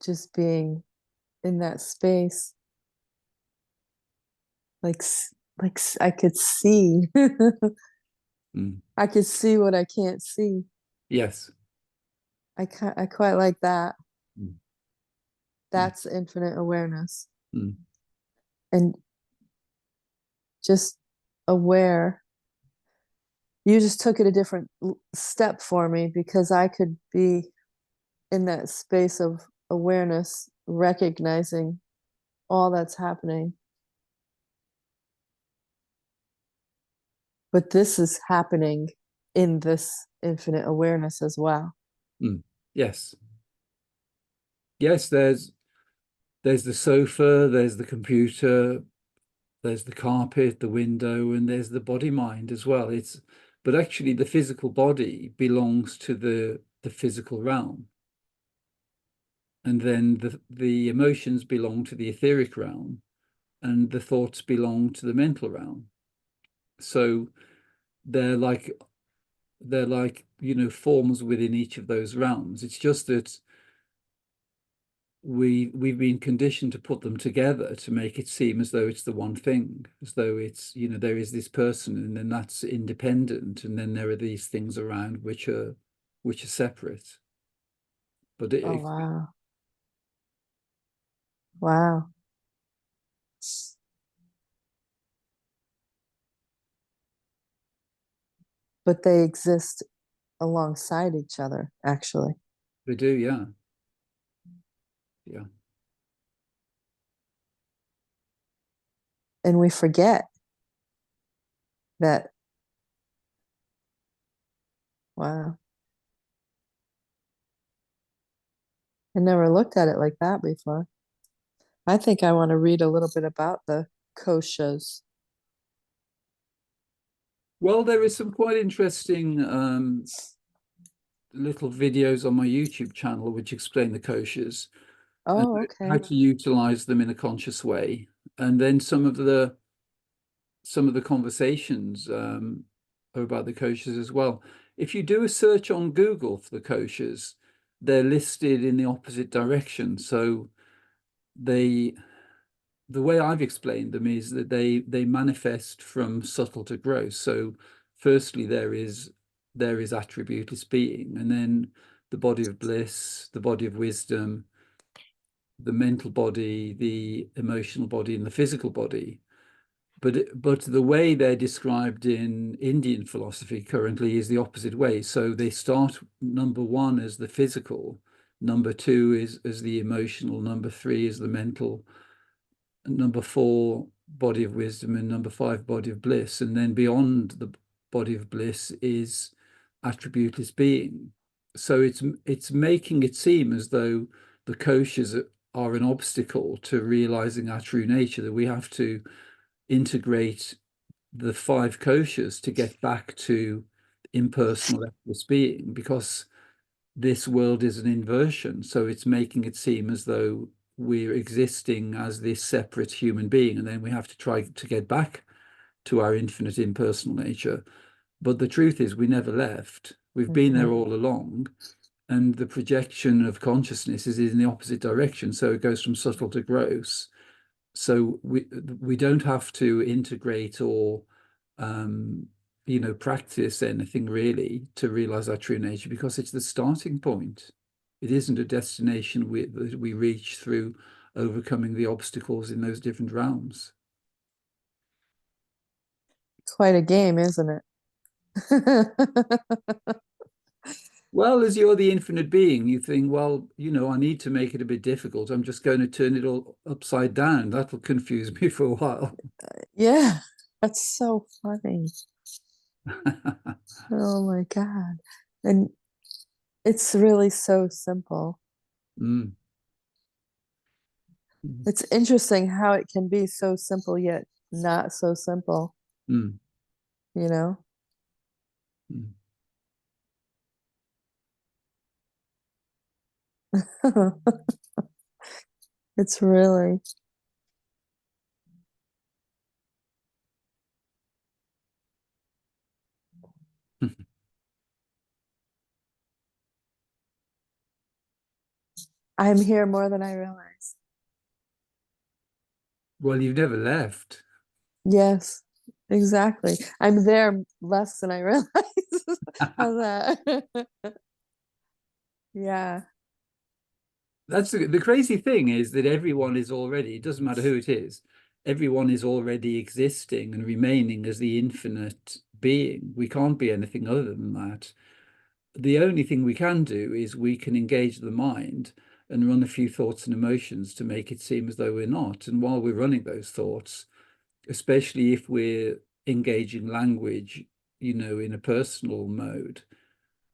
just being in that space, like I could see. Mm. I could see what I can't see. Yes. I quite like that. Mm. Yeah. That's infinite awareness. Mm. And just aware. You just took it a different step for me, because I could be in that space of awareness, recognizing all that's happening. But this is happening in this infinite awareness as well. Mm. Yes. Yes, there's the sofa, there's the computer, there's the carpet, the window, and there's the body mind as well. But actually the physical body belongs to the physical realm. And then the emotions belong to the etheric realm, and the thoughts belong to the mental realm. So they're like forms within each of those realms. It's just that we've been conditioned to put them together to make it seem as though it's the one thing, as though it's, there is this person and then that's independent, and then there are these things around which are separate. But Oh, wow. Wow. But they exist alongside each other, actually. they do, yeah, yeah. And we forget that. Wow. I never looked at it like that before. I think I want to read a little bit about the koshas. Well, there is some quite interesting little videos on my YouTube channel which explain the koshas and Oh, how okay. to utilize them in a conscious way. And then some of the conversations are about the koshas as well. If you do a search on Google for the koshas, they're listed in the opposite direction. So they the way I've explained them is that they manifest from subtle to gross. So firstly, there is attributeless being, and then the body of bliss, the body of wisdom, the mental body, the emotional body, and the physical body. But the way they're described in Indian philosophy currently is the opposite way. So they start number one as the physical, number two is as the emotional, number three is the mental, number four body of wisdom, and number five body of bliss. And then beyond the body of bliss is attributeless being. So it's making it seem as though the koshas are an obstacle to realizing our true nature, that we have to integrate the five koshas to get back to impersonal effortless being, because this world is an inversion. So it's making it seem as though we're existing as this separate human being, and then we have to try to get back to our infinite impersonal nature. But the truth is, we never left. We've been there Mhm. all along. And the projection of consciousness is in the opposite direction. So it goes from subtle to gross. So we don't have to integrate or practice anything really to realize our true nature, because it's the starting point. It isn't a destination that we reach through overcoming the obstacles in those different realms. Quite a game, isn't it? Well, as you're the infinite being, you think, well, I need to make it a bit difficult. I'm just going to turn it all upside down. That will confuse me for a while. Yeah, that's so funny. Oh my God. And it's really so simple. Mm, mm, It's interesting how it can be so simple yet not so simple, mm, you know? mm. It's really, I'm here more than I realize. Well, you've never left. Yes, exactly. I'm there less than I realize. How's that? Yeah, That's the crazy thing is that everyone is already, it doesn't matter who it is, everyone is already existing and remaining as the infinite being. We can't be anything other than that. The only thing we can do is we can engage the mind and run a few thoughts and emotions to make it seem as though we're not. And while we're running those thoughts, especially if we're engaging language, in a personal mode,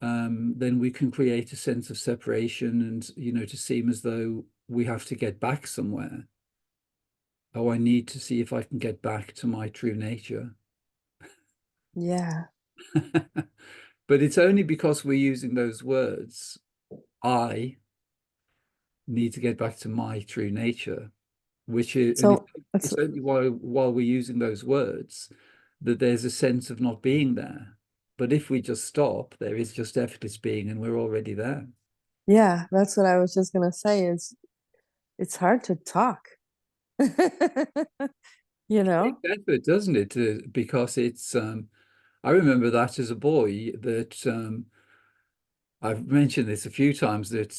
then we can create a sense of separation and, to seem as though we have to get back somewhere. Oh, I need to see if I can get back to my true nature. yeah. But it's only because we're using those words, I need to get back to my true nature, which is, and So it's it's only while we're using those words that there's a sense of not being there. But if we just stop, there is just effortless being, and we're already there. yeah, that's what I was just gonna say is it's hard to talk. You Takes know? effort, doesn't it? Because it's I remember that as a boy that I've mentioned this a few times that,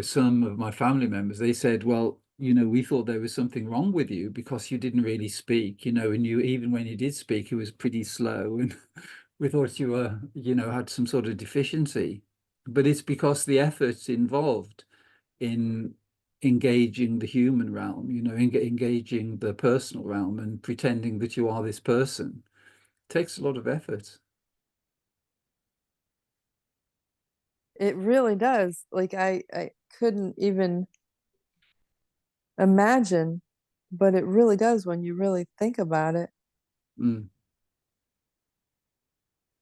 some of my family members, they said, well, we thought there was something wrong with you because you didn't really speak, and you, even when you did speak, it was pretty slow. And we thought you were, had some sort of deficiency. But it's because the efforts involved in engaging the human realm, engaging the personal realm and pretending that you are this person takes a lot of effort. It really does. Like I couldn't even imagine, but it really does when you really think about it Mm.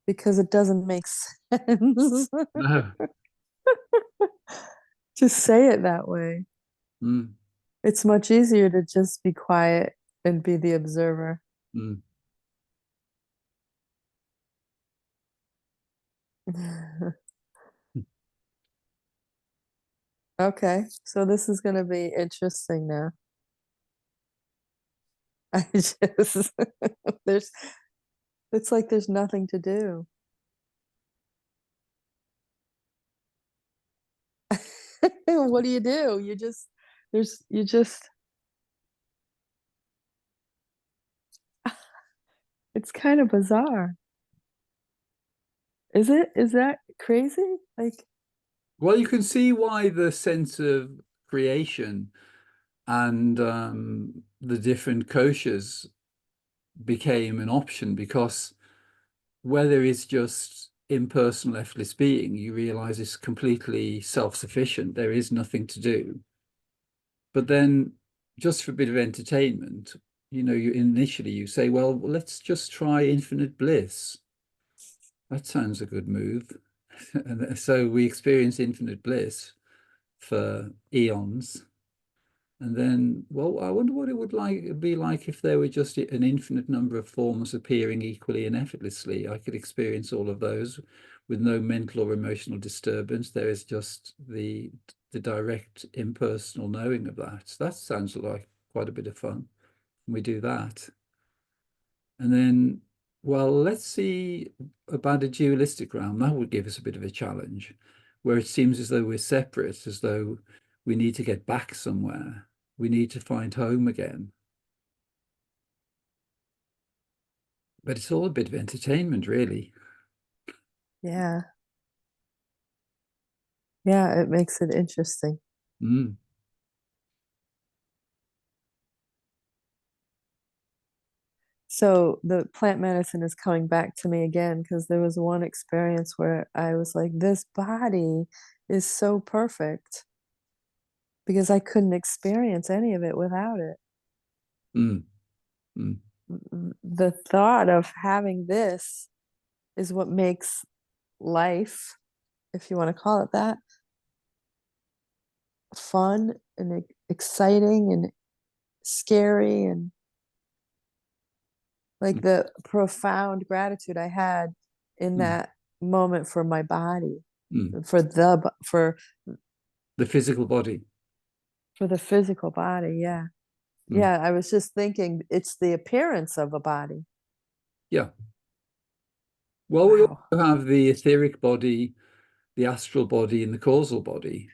because it doesn't make sense No. to say it that way. Mm. It's much easier to just be quiet and be the observer. Mm. Okay, so this is going to be interesting now. I just there's it's like there's nothing to do. What do? You just there's you just it's kind of bizarre. Is it? Is that crazy? Like, Well, you can see why the sense of creation and the different koshas became an option because where there is just impersonal, effortless being, you realize it's completely self-sufficient. There is nothing to do. But then, just for a bit of entertainment, you initially you say, well, let's just try infinite bliss. That sounds a good move. And so we experience infinite bliss for eons. And then, well, I wonder what it would be like if there were just an infinite number of forms appearing equally and effortlessly. I could experience all of those with no mental or emotional disturbance. There is just the direct impersonal knowing of that. That sounds like quite a bit of fun. We do that. And then, well, let's see about a dualistic realm. That would give us a bit of a challenge. where it seems as though we're separate, as though we need to get back somewhere. We need to find home again. But it's all a bit of entertainment, really. Yeah. Yeah, it makes it interesting. Mm, So the plant medicine is coming back to me again because there was one experience where I was like, this body is so perfect because I couldn't experience any of it without it. mm, mm, The thought of having this is what makes life, if you want to call it that, fun and exciting and scary, and like mm, the profound gratitude I had in mm, that moment for my body, mm. for The physical body. the physical body. Yeah. Mm. Yeah, I was just thinking it's the appearance of a body. Yeah. Well, we Wow. also have the etheric body, the astral body, and the causal body,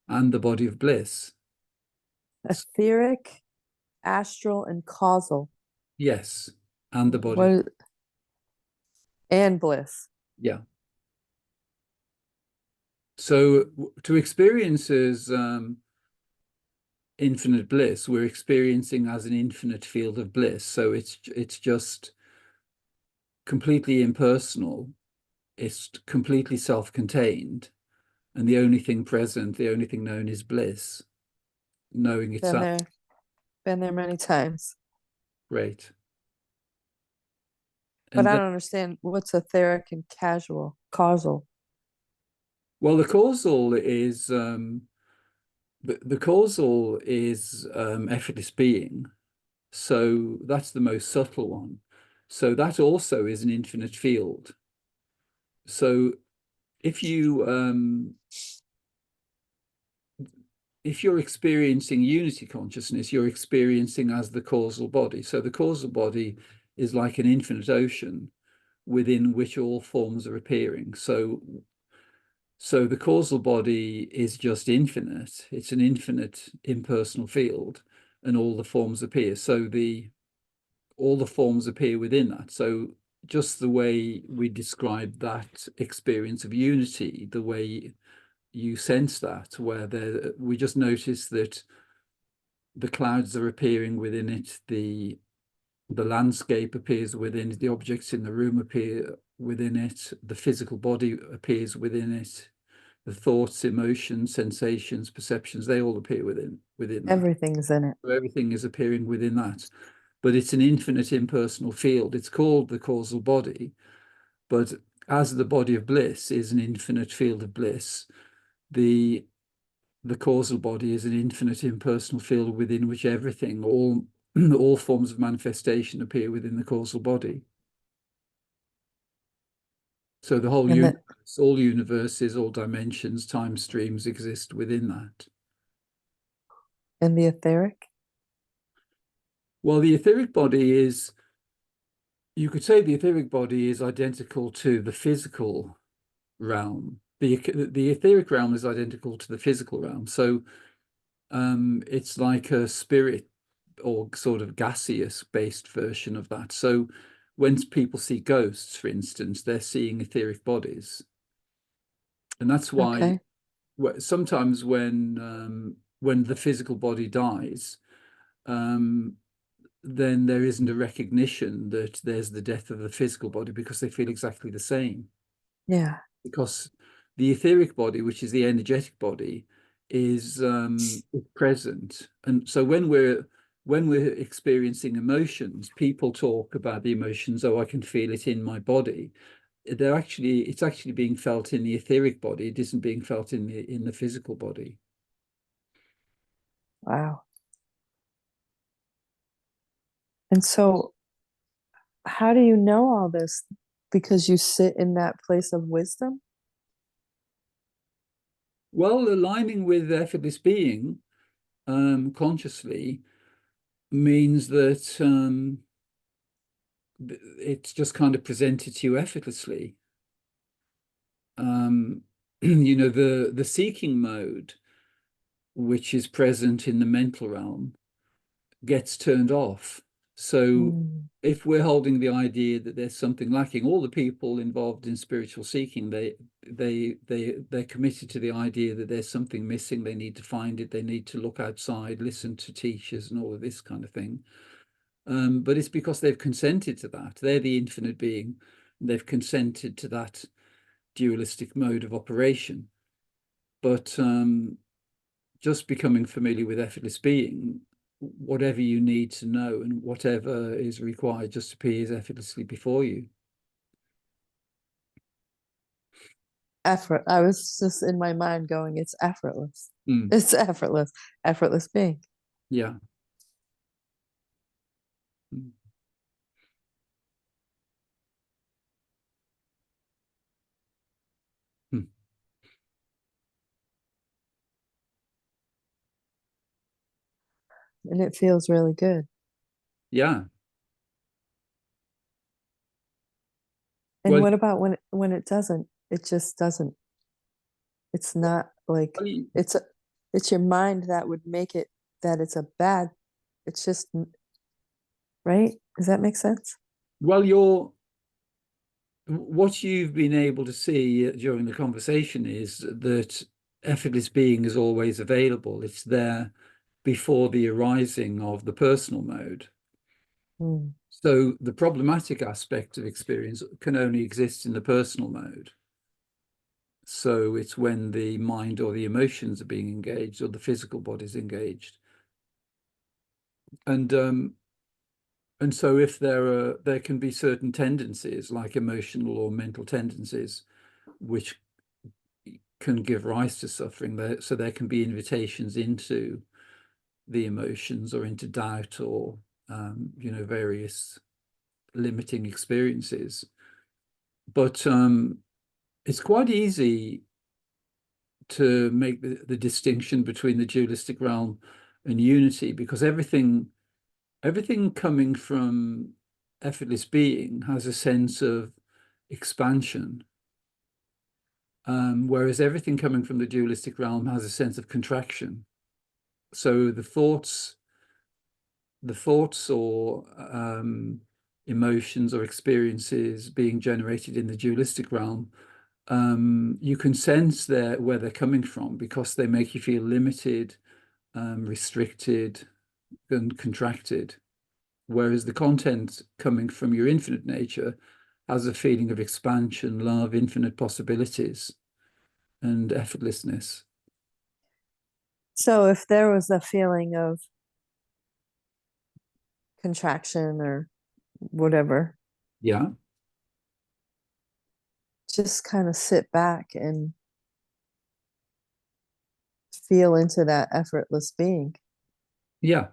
and the body of bliss. Etheric, astral, and causal. Yes, and the body. What and bliss. Yeah. So to experience as infinite bliss, we're experiencing as an infinite field of bliss. So it's just completely impersonal. It's completely self-contained, and the only thing present, the only thing known is bliss, knowing Been itself. there, been there many times. Great. But And I then, don't understand what's etheric and casual, causal. well, the causal is the causal is effortless being. So that's the most subtle one. So that also is an infinite field. So if you if you're experiencing unity consciousness, you're experiencing as the causal body. So the causal body is like an infinite ocean within which all forms are appearing. So the causal body is just infinite. It's an infinite impersonal field, and all the forms appear. So the all the forms appear within that. So just the way we describe that experience of unity, the way you sense that, where we just notice that the clouds are appearing within it, the landscape appears within it, the objects in the room appear within it, the physical body appears within it, the thoughts, emotions, sensations, perceptions, they all appear within that. Everything's in it. So everything is appearing within that. But it's an infinite impersonal field. It's called the causal body, but as the body of bliss is an infinite field of bliss, the the causal body is an infinite impersonal field within which everything, all forms of manifestation appear within the causal body. So the whole And that universe, all universes, all dimensions, time streams exist within that. and the etheric. Well, the etheric body is, you could say the etheric body is identical to the physical realm. The etheric realm is identical to the physical realm. So it's like a spirit or sort of gaseous based version of that. So when people see ghosts, for instance, they're seeing etheric bodies. And that's why Okay. sometimes when the physical body dies, um, then there isn't a recognition that there's the death of the physical body because they feel exactly the same. Yeah. Because the etheric body, which is the energetic body, is present. And so when we're experiencing emotions, people talk about the emotions, oh, I can feel it in my body. It's actually being felt in the etheric body. It isn't being felt in the physical body. Wow. And so, how do you know all this? Because you sit in that place of wisdom? Well, aligning with effortless being consciously means that it's just kind of presented to you effortlessly. Um, the seeking mode, which is present in the mental realm, gets turned off. So Mm. if we're holding the idea that there's something lacking, all the people involved in spiritual seeking, they're committed to the idea that there's something missing. They need to find it. They need to look outside, listen to teachers, and all of this kind of thing. But it's because they've consented to that. They're the infinite being. They've consented to that dualistic mode of operation. But just becoming familiar with effortless being, whatever you need to know and whatever is required just appears effortlessly before you. Effort. I was just in my mind going, it's effortless. Mm. It's effortless. Effortless being. Yeah. Mm. Mm. And it feels really good. Yeah. And Well, what about when it doesn't? It just doesn't. It's not like well, it's a it's your mind that would make it that it's a bad. It's just right. Does that make sense? well, what you've been able to see during the conversation is that effortless being is always available. It's there before the arising of the personal mode. Mm. So the problematic aspect of experience can only exist in the personal mode. So it's when the mind or the emotions are being engaged or the physical body is engaged. And so if there can be certain tendencies like emotional or mental tendencies which can give rise to suffering there, so there can be invitations into the emotions or into doubt or various limiting experiences. But it's quite easy to make the distinction between the dualistic realm and unity, because everything coming from effortless being has a sense of expansion, whereas everything coming from the dualistic realm has a sense of contraction. So the thoughts or emotions or experiences being generated in the dualistic realm, you can sense where they're coming from because they make you feel limited, restricted, and contracted. Whereas the content coming from your infinite nature has a feeling of expansion, love, infinite possibilities, and effortlessness. So if there was a feeling of contraction or whatever, Yeah, just kind of sit back and feel into that effortless being, yeah.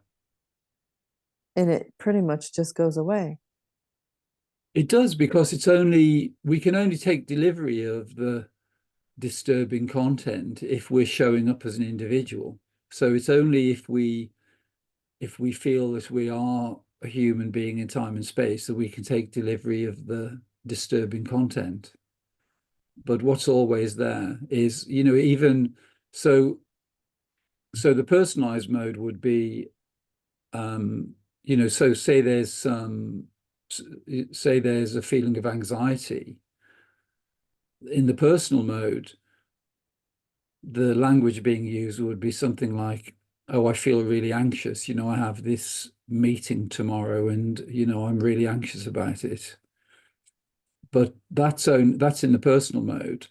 and it pretty much just goes away. It does, because we can only take delivery of the disturbing content if we're showing up as an individual. So it's only if we feel that we are a human being in time and space that we can take delivery of the disturbing content. But what's always there is, even so the personalized mode would be, so say there's a feeling of anxiety in the personal mode. The language being used would be something like, oh, I feel really anxious. I have this meeting tomorrow and, I'm really anxious about it. But that's in the personal mode.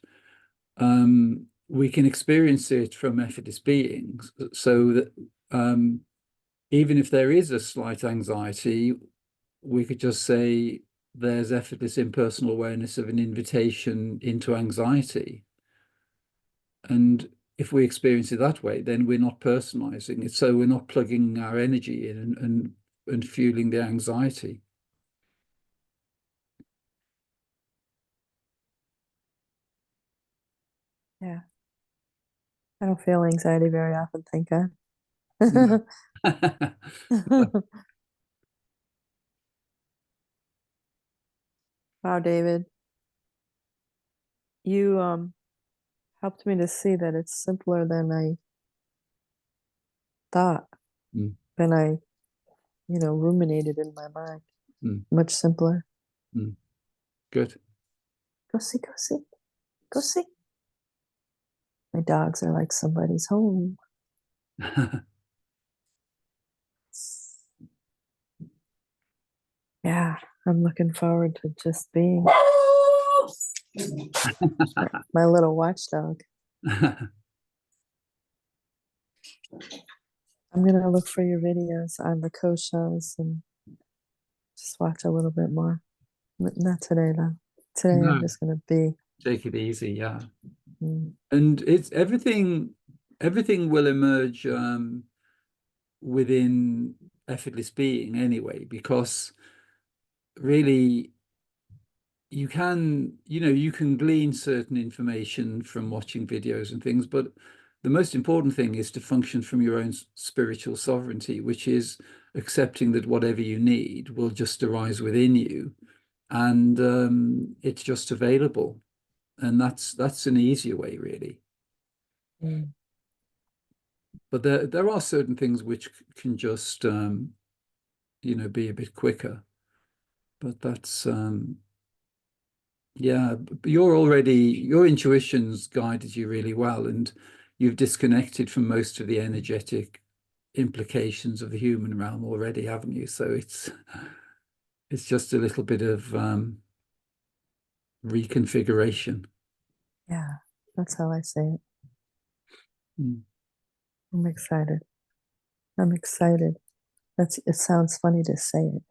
We can experience it from effortless beings, so that even if there is a slight anxiety, we could just say there's effortless impersonal awareness of an invitation into anxiety. And if we experience it that way, then we're not personalizing it. So we're not plugging our energy in and fueling the anxiety. Yeah. I don't feel anxiety very often, thank God. No. Wow, David, you helped me to see that it's simpler than I thought, mm, than I, ruminated in my mind. mm, Much simpler. mm. Good. Go see, go see, go see. My dogs are like somebody's home. Yeah, I'm looking forward to just being my little watchdog. I'm gonna look for your videos on the koshas and just watch a little bit more. Not today though. Today I'm No, just gonna be. take it easy, yeah. Mm, And it's everything will emerge within effortless being anyway, because really you can glean certain information from watching videos and things, but the most important thing is to function from your own spiritual sovereignty, which is accepting that whatever you need will just arise within you, and it's just available. And that's an easier way, really. mm. But there are certain things which can just be a bit quicker. But that's yeah, your intuition's guided you really well, and you've disconnected from most of the energetic implications of the human realm already, haven't you? So it's just a little bit of reconfiguration. Yeah, that's how I say it. Mm. I'm excited. I'm excited. It sounds funny to say it,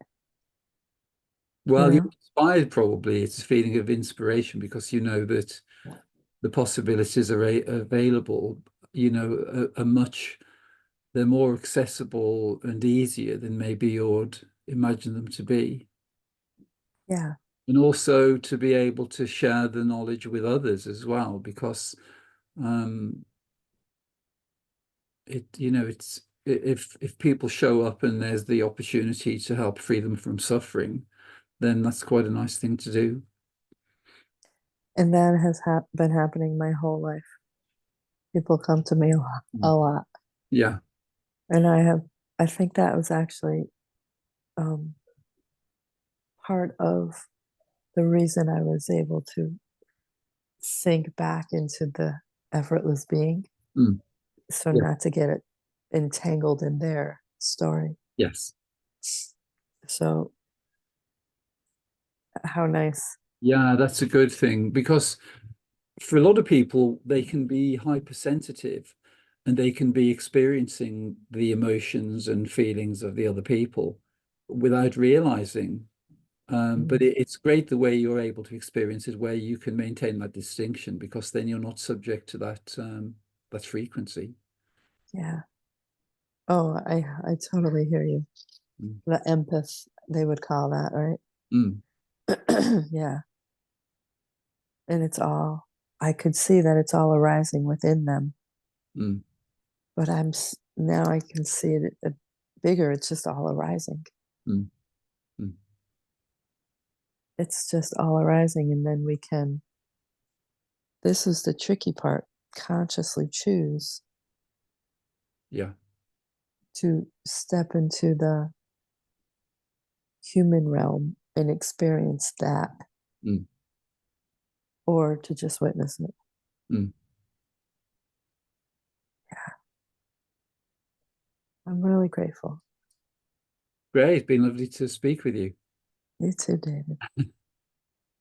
you Well, you're know? inspired probably. It's a feeling of inspiration because you know that the possibilities are available, are much, they're more accessible and easier than maybe you'd imagine them to be. Yeah, And also to be able to share the knowledge with others as well, because um, if people show up and there's the opportunity to help free them from suffering, then that's quite a nice thing to do. and that has been happening my whole life. People come to me a lot, Mm. a lot. Yeah. And I think that was actually um, part of the reason I was able to sink back into the effortless being, Mm. so Yeah. not to get it entangled in their story. Yes. So how nice. Yeah, that's a good thing because for a lot of people, they can be hypersensitive and they can be experiencing the emotions and feelings of the other people without realizing. But Mm, it's great the way you're able to experience it, where you can maintain that distinction, because then you're not subject to that frequency. yeah. Oh, I totally hear you. Mm. The empath, they would call that, right? Mm. Yeah. And I could see that it's all arising within them. Mm. But now I can see it bigger. It's just all arising. Mm. Mm. It's just all arising. And then this is the tricky part, consciously choose Yeah. to step into the human realm and experience that, Mm. or to just witness it. Mm. I'm really grateful. Great. It's been lovely to speak with you. You too, David.